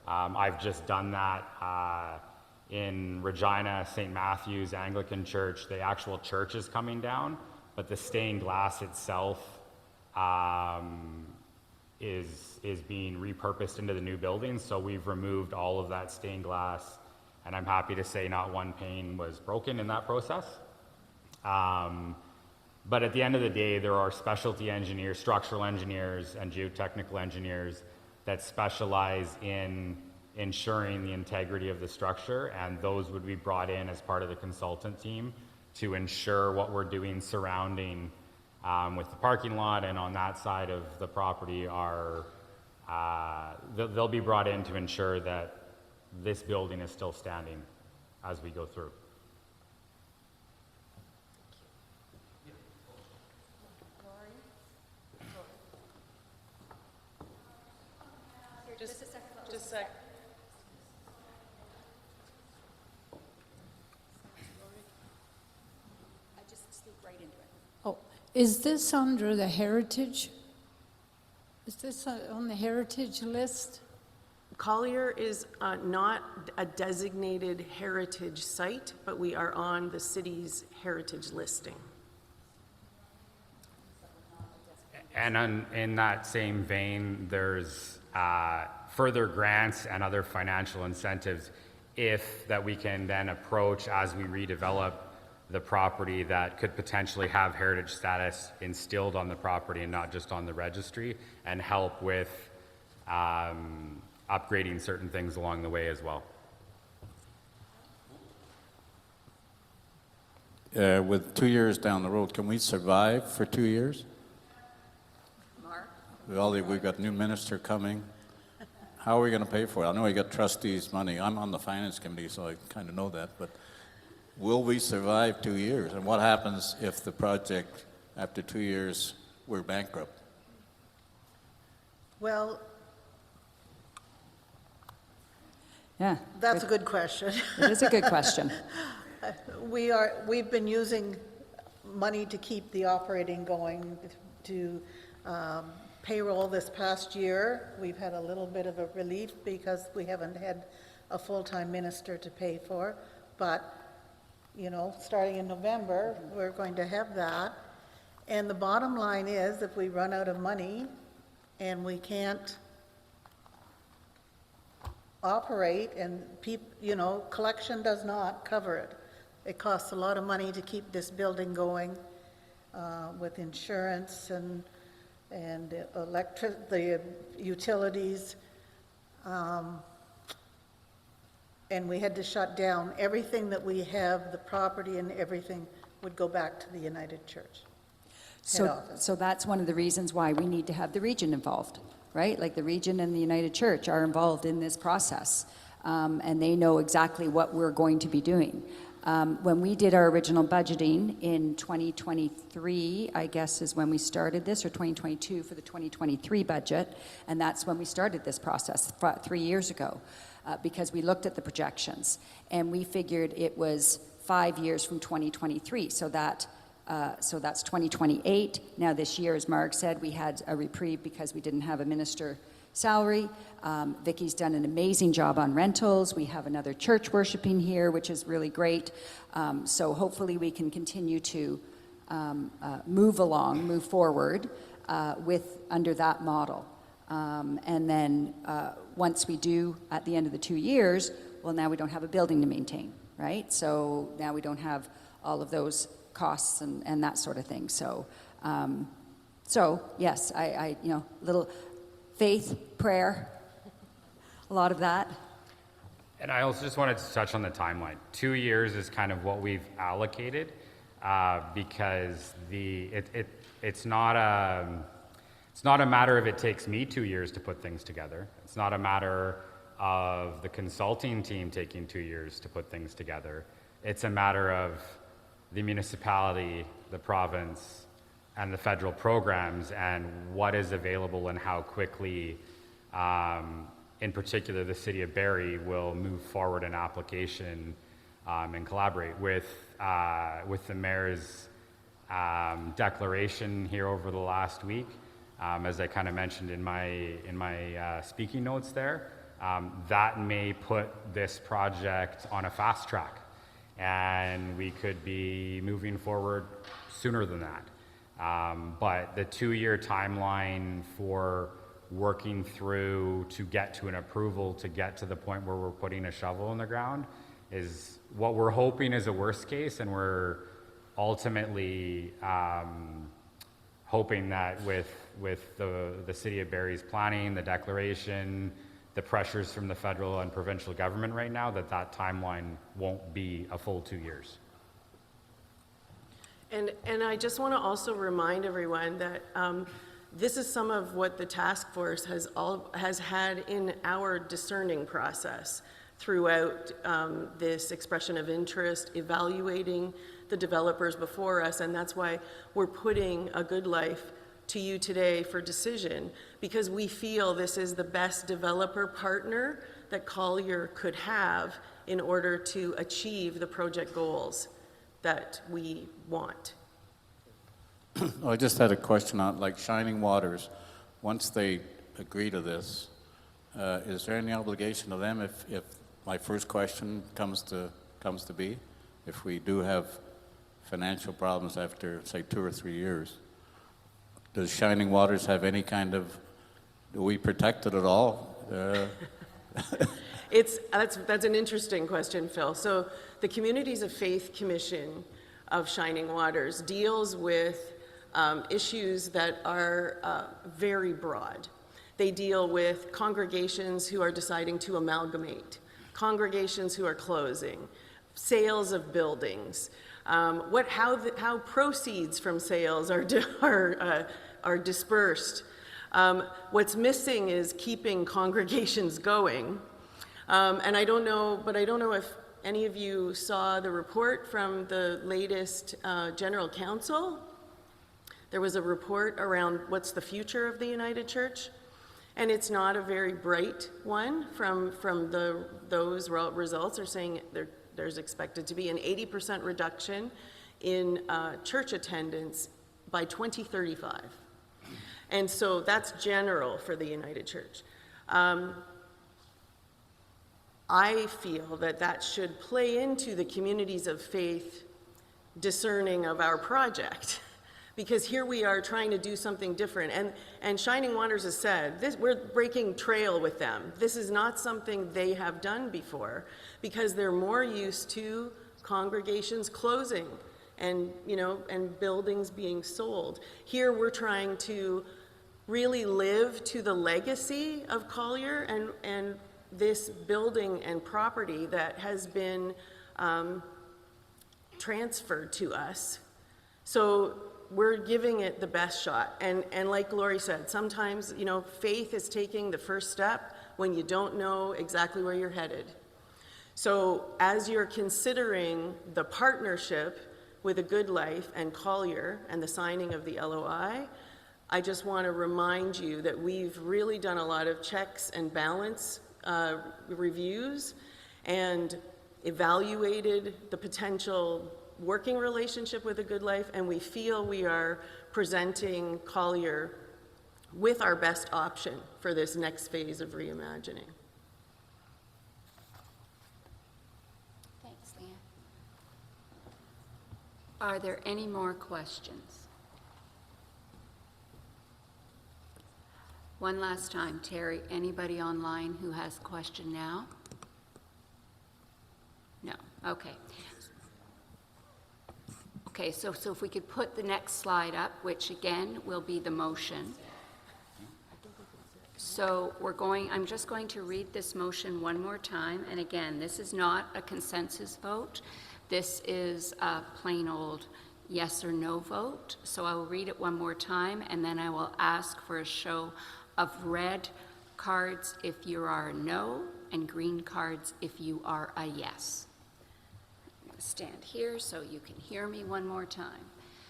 Speaker 8: I've just done that in Regina, St. Matthew's Anglican Church. The actual church is coming down, but the stained glass itself is being repurposed into the new building. So we've removed all of that stained glass And I'm happy to say not one pane was broken in that process. But at the end of the day, there are specialty engineers, structural engineers, and geotechnical engineers that specialize in ensuring the integrity of the structure, and those would be brought in as part of the consultant team to ensure what we're doing surrounding with the parking lot and on that side of the property are, they'll be brought in to ensure that this building is still standing as we go through.
Speaker 7: Just a sec.
Speaker 5: I just speak right into it.
Speaker 12: Oh, is this under the heritage? Is this on the heritage list?
Speaker 7: Collier is not a designated heritage site, but we are on the city's heritage listing.
Speaker 8: And in that same vein, there's further grants and other financial incentives that we can then approach as we redevelop the property that could potentially have heritage status instilled on the property and not just on the registry, and help with upgrading certain things along the way as well.
Speaker 13: With 2 years down the road, can we survive for 2 years?
Speaker 5: Mark?
Speaker 13: Well, we've got new minister coming. How are we going to pay for it? I know we got trustees' money. I'm on the finance committee, so I kind of know that. But will we survive 2 years? And what happens if the project, after 2 years, we're bankrupt?
Speaker 6: Well,
Speaker 5: Yeah.
Speaker 6: that's a good question.
Speaker 5: It is a good question.
Speaker 6: We've been using money to keep the operating going, to payroll this past year. We've had a little bit of a relief because we haven't had a full-time minister to pay for, but, you know, starting in November, we're going to have that. And the bottom line is, if we run out of money and we can't operate, and collection does not cover it. It costs a lot of money to keep this building going with insurance and the utilities. And we had to shut down. Everything that we have, the property and everything, would go back to the United Church head office.
Speaker 5: So that's one of the reasons why we need to have the region involved, right? Like the region and the United Church are involved in this process, and they know exactly what we're going to be doing. When we did our original budgeting in 2023, I guess is when we started this, or 2022 for the 2023 budget, and that's when we started this process 3 years ago, because we looked at the projections, and we figured it was 5 years from 2023, so that's 2028. Now this year, as Mark said, we had a reprieve because we didn't have a minister salary. Vicky's done an amazing job on rentals. We have another church worshiping here, which is really great. So hopefully we can continue to move forward under that model. And then once we do, at the end of the 2 years, well, now we don't have a building to maintain, right? So now we don't have all of those costs and that sort of thing. So, yes, I little faith, prayer, a lot of that.
Speaker 8: And I also just wanted to touch on the timeline. 2 years is kind of what we've allocated because it's not a matter of it takes me 2 years to put things together. It's not a matter of the consulting team taking 2 years to put things together. It's a matter of the municipality, the province, and the federal programs, and what is available and how quickly, in particular, the city of Barrie will move forward an application and collaborate with the mayor's declaration here over the last week. As I kind of mentioned in my speaking notes there, that may put this project on a fast track, and we could be moving forward sooner than that. But the 2-year timeline for working through to get to an approval, to get to the point where we're putting a shovel in the ground, is what we're hoping is a worst case, and we're ultimately hoping that with the City of Barrie's planning, the declaration, the pressures from the federal and provincial government right now, that timeline won't be a full 2 years.
Speaker 7: And I just want to also remind everyone that this is some of what the task force has had in our discerning process throughout this expression of interest, evaluating the developers before us, and that's why we're putting A Good Life to you today for decision, because we feel this is the best developer partner that Collier could have in order to achieve the project goals that we want.
Speaker 13: I just had a question on, like, Shining Waters. Once they agree to this, is there any obligation to them if my first question comes to be, if we do have financial problems after, say, 2 or 3 years? Does Shining Waters have any kind of, do we protect it at all?
Speaker 7: That's an interesting question, Phil. So the Communities of Faith Commission of Shining Waters deals with issues that are very broad. They deal with congregations who are deciding to amalgamate, congregations who are closing, sales of buildings, how proceeds from sales are dispersed. What's missing is keeping congregations going. And I don't know if any of you saw the report from the latest General Council. There was a report around what's the future of the United Church, and it's not a very bright one. From those results are saying there's expected to be an 80% reduction in church attendance by 2035. And so that's general for the United Church. I feel that should play into the Communities of Faith discerning of our project, because here we are trying to do something different. And Shining Waters has said, we're breaking trail with them. This is not something they have done before, because they're more used to congregations closing and buildings being sold. Here we're trying to really live to the legacy of Collier and this building and property that has been transferred to us. So we're giving it the best shot. And like Lori said, sometimes, faith is taking the first step when you don't know exactly where you're headed. So as you're considering the partnership with A Good Life and Collier and the signing of the LOI, I just want to remind you that we've really done a lot of checks and balance reviews and evaluated the potential working relationship with A Good Life, and we feel we are presenting Collier with our best option for this next phase of reimagining.
Speaker 3: Thanks, Leanne. Are there any more questions? One last time, Terry, anybody online who has a question now? No, okay. Okay, so if we could put the next slide up, which again will be the motion. So I'm just going to read this motion one more time, and again, this is not a consensus vote. This is a plain old yes or no vote. So I will read it one more time, and then I will ask for a show of red cards if you are a no, and green cards if you are a yes. I'm going to stand here so you can hear me one more time.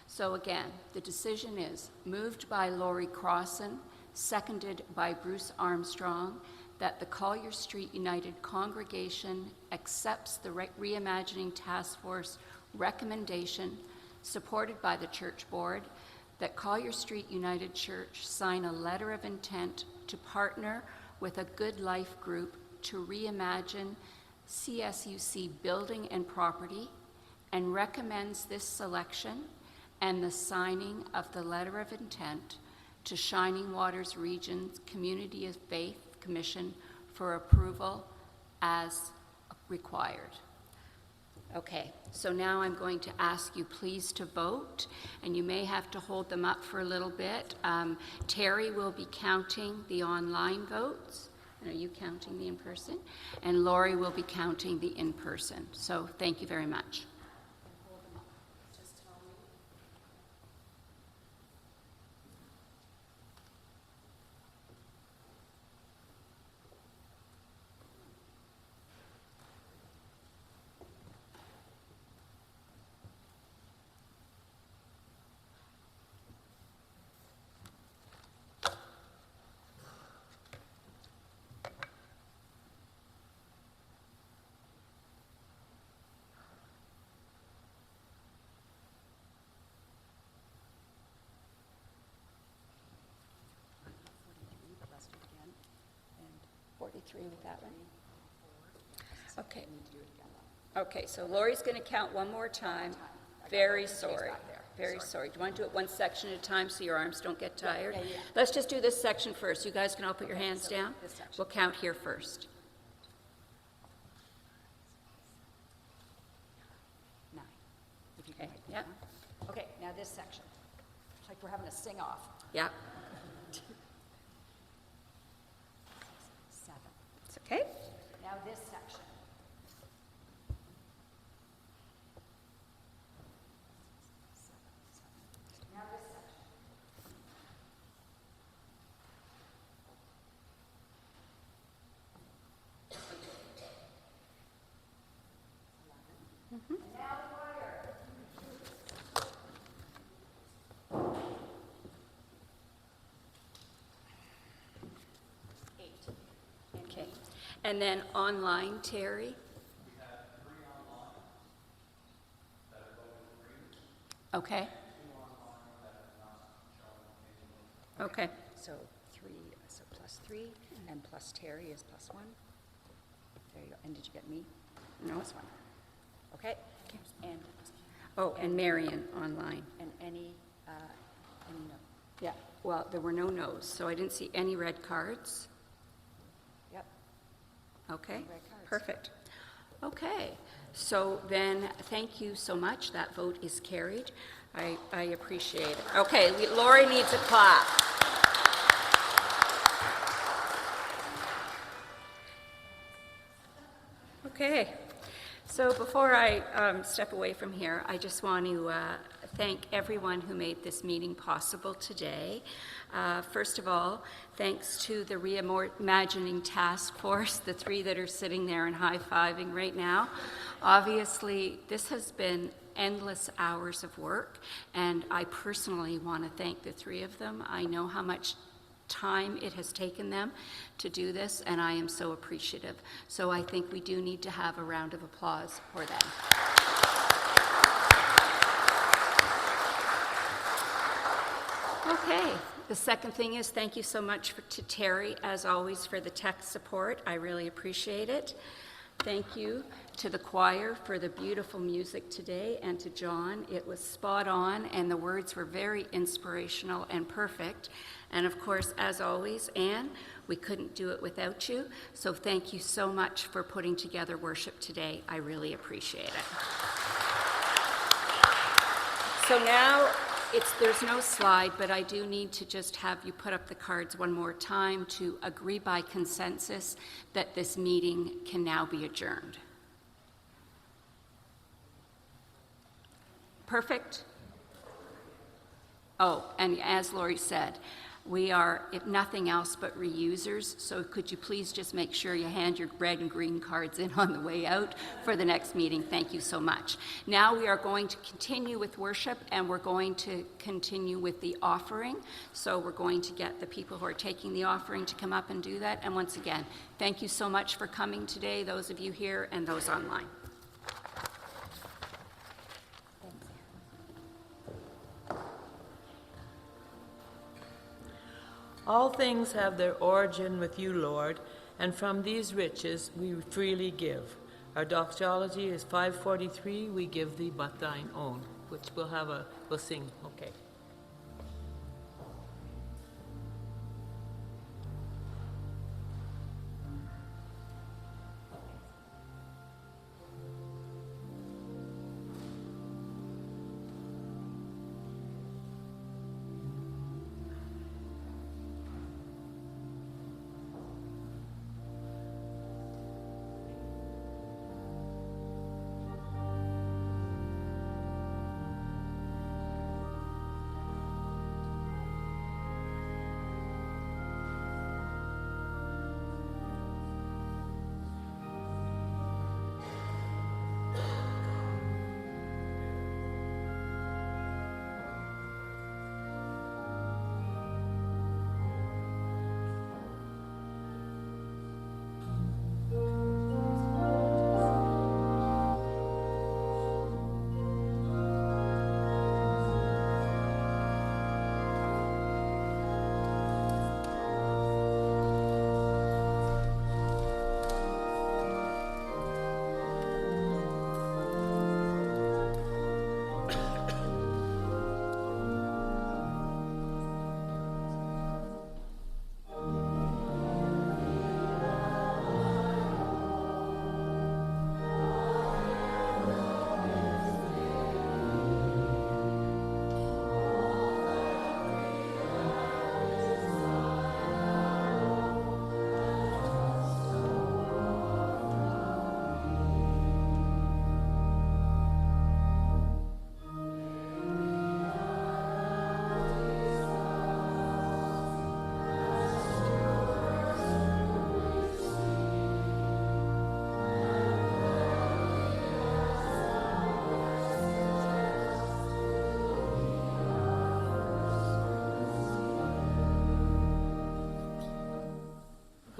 Speaker 3: So again, the decision is moved by Lori Crossan, seconded by Bruce Armstrong, that the Collier Street United congregation accepts the Reimagining Task Force recommendation, supported by the church board, that Collier Street United Church sign a letter of intent to partner with A Good Life group to reimagine CSUC building and property, and recommends this selection and the signing of the letter of intent to Shining Waters Region's Community of Faith Commission for approval as required. Okay, so now I'm going to ask you please to vote, and you may have to hold them up for a little bit. Terry will be counting the online votes. And are you counting the in-person? And Lori will be counting the in-person. So thank you very much. With that one? Okay. Okay, so Lori's going to count one more time. Very sorry. Very sorry. Do you want to do it one section at a time so your arms don't get tired?
Speaker 5: Yeah.
Speaker 3: Let's just do this section first. You guys can all put your hands down. We'll count here first.
Speaker 5: 9. If you can
Speaker 3: Okay,
Speaker 5: write them
Speaker 3: yep.
Speaker 5: down. Okay, now this section. It's like we're having a sing-off.
Speaker 3: Yeah,
Speaker 5: 7.
Speaker 3: it's okay.
Speaker 5: Now this section. 7. Now this section.
Speaker 3: Okay. And then online, Terry? Okay. Okay.
Speaker 5: So 3, so plus 3, and plus Terry is plus 1. There you go. And did you get me?
Speaker 3: No.
Speaker 5: Plus 1. Okay. And
Speaker 3: Oh, and Marion online.
Speaker 5: and any no.
Speaker 3: Yeah, well, there were no no's, so I didn't see any red cards.
Speaker 5: Yep.
Speaker 3: Okay,
Speaker 5: Red cards.
Speaker 3: perfect. Okay, so then, thank you so much. That vote is carried. I appreciate it. Okay, Lori needs a clap. Okay, so before I step away from here, I just want to thank everyone who made this meeting possible today. First of all, thanks to the Reimagining Task Force, the 3 that are sitting there and high-fiving right now. Obviously, this has been endless hours of work, and I personally want to thank the 3 of them. I know how much time it has taken them to do this, and I am so appreciative. So I think we do need to have a round of applause for them. Okay, the second thing is thank you so much to Terry, as always, for the tech support. I really appreciate it. Thank you to the choir for the beautiful music today, and to John. It was spot on, and the words were very inspirational and perfect. And of course, as always, Anne, we couldn't do it without you. So thank you so much for putting together worship today. I really appreciate it. So now, there's no slide, but I do need to just have you put up the cards one more time to agree by consensus that this meeting can now be adjourned. Perfect? Oh, and as Lori said, we are, if nothing else, but reusers, so could you please just make sure you hand your red and green cards in on the way out for the next meeting? Thank you so much. Now we are going to continue with worship, and we're going to continue with the offering. So we're going to get the people who are taking the offering to come up and do that. And once again, thank you so much for coming today, those of you here and those online.
Speaker 1: All things have their origin with you, Lord, and from these riches we freely give. Our doxology is 543, we give thee but thine own, which we'll sing, okay.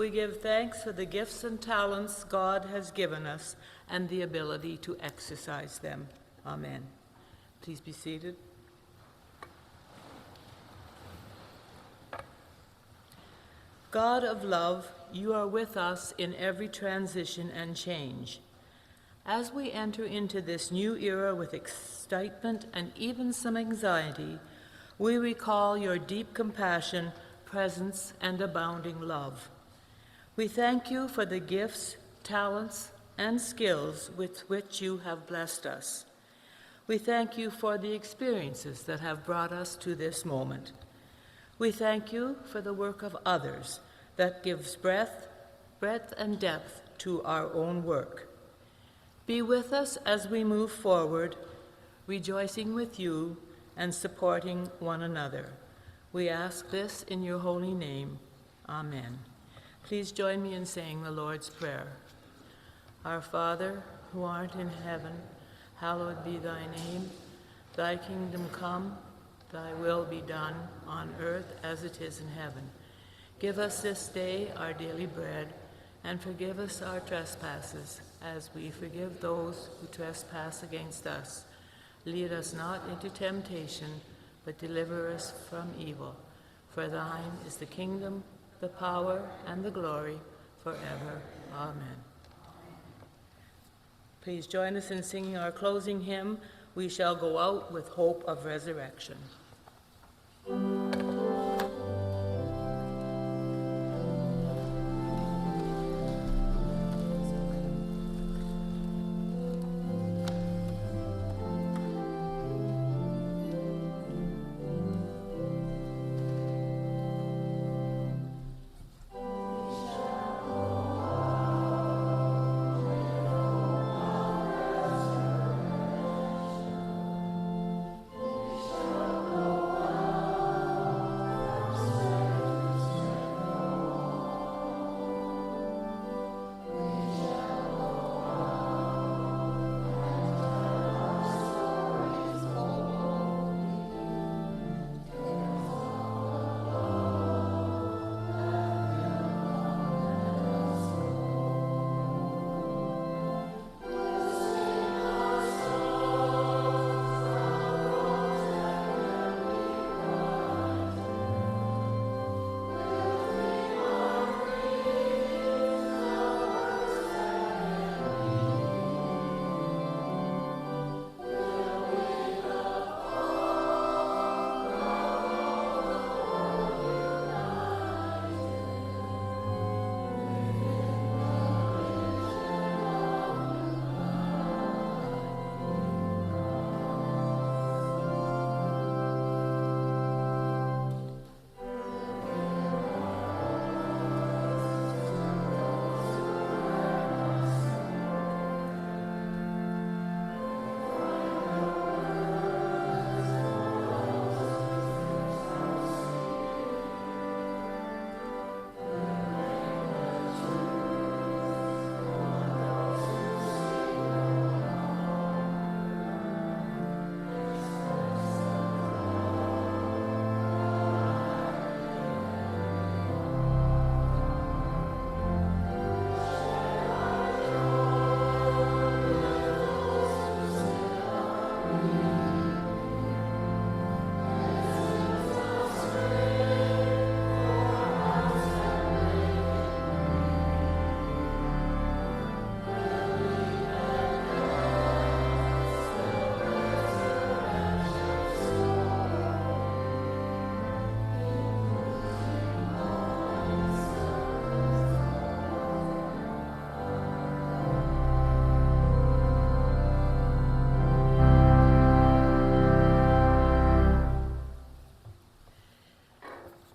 Speaker 1: we give thanks for the gifts and talents God has given us and the ability to exercise them. Amen. Please be seated. God of love, you are with us in every transition and change. As we enter into this new era with excitement and even some anxiety, we recall your deep compassion, presence, and abounding love. We thank you for the gifts, talents, and skills with which you have blessed us. We thank you for the experiences that have brought us to this moment. We thank you for the work of others that gives breadth and depth to our own work. Be with us as we move forward, rejoicing with you and supporting one another. We ask this in your holy name. Amen. Please join me in saying the Lord's Prayer. Our Father, who art in heaven, hallowed be thy name. Thy kingdom come, thy will be done on earth as it is in heaven. Give us this day our daily bread, and forgive us our trespasses, as we forgive those who trespass against us. Lead us not into temptation, but deliver us from evil. For thine is the kingdom, the power, and the glory, forever. Amen. Please join us in singing our closing hymn, We Shall Go Out with Hope of Resurrection.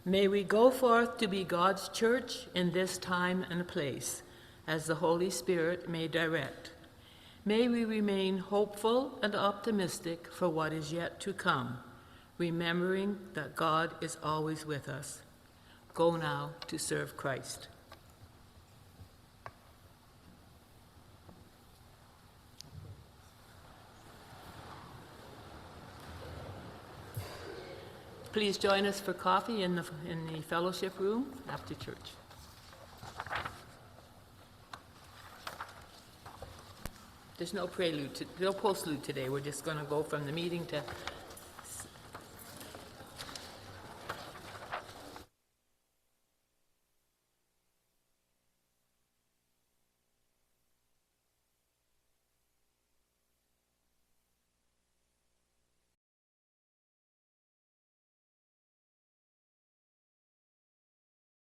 Speaker 1: May we go forth to be God's church in this time and place, as the Holy Spirit may direct. May we remain hopeful and optimistic for what is yet to come, remembering that God is always with us. Go now to serve Christ. Please join us for coffee in the fellowship room after church. There's no prelude, no postlude today. We're just going to go from the meeting to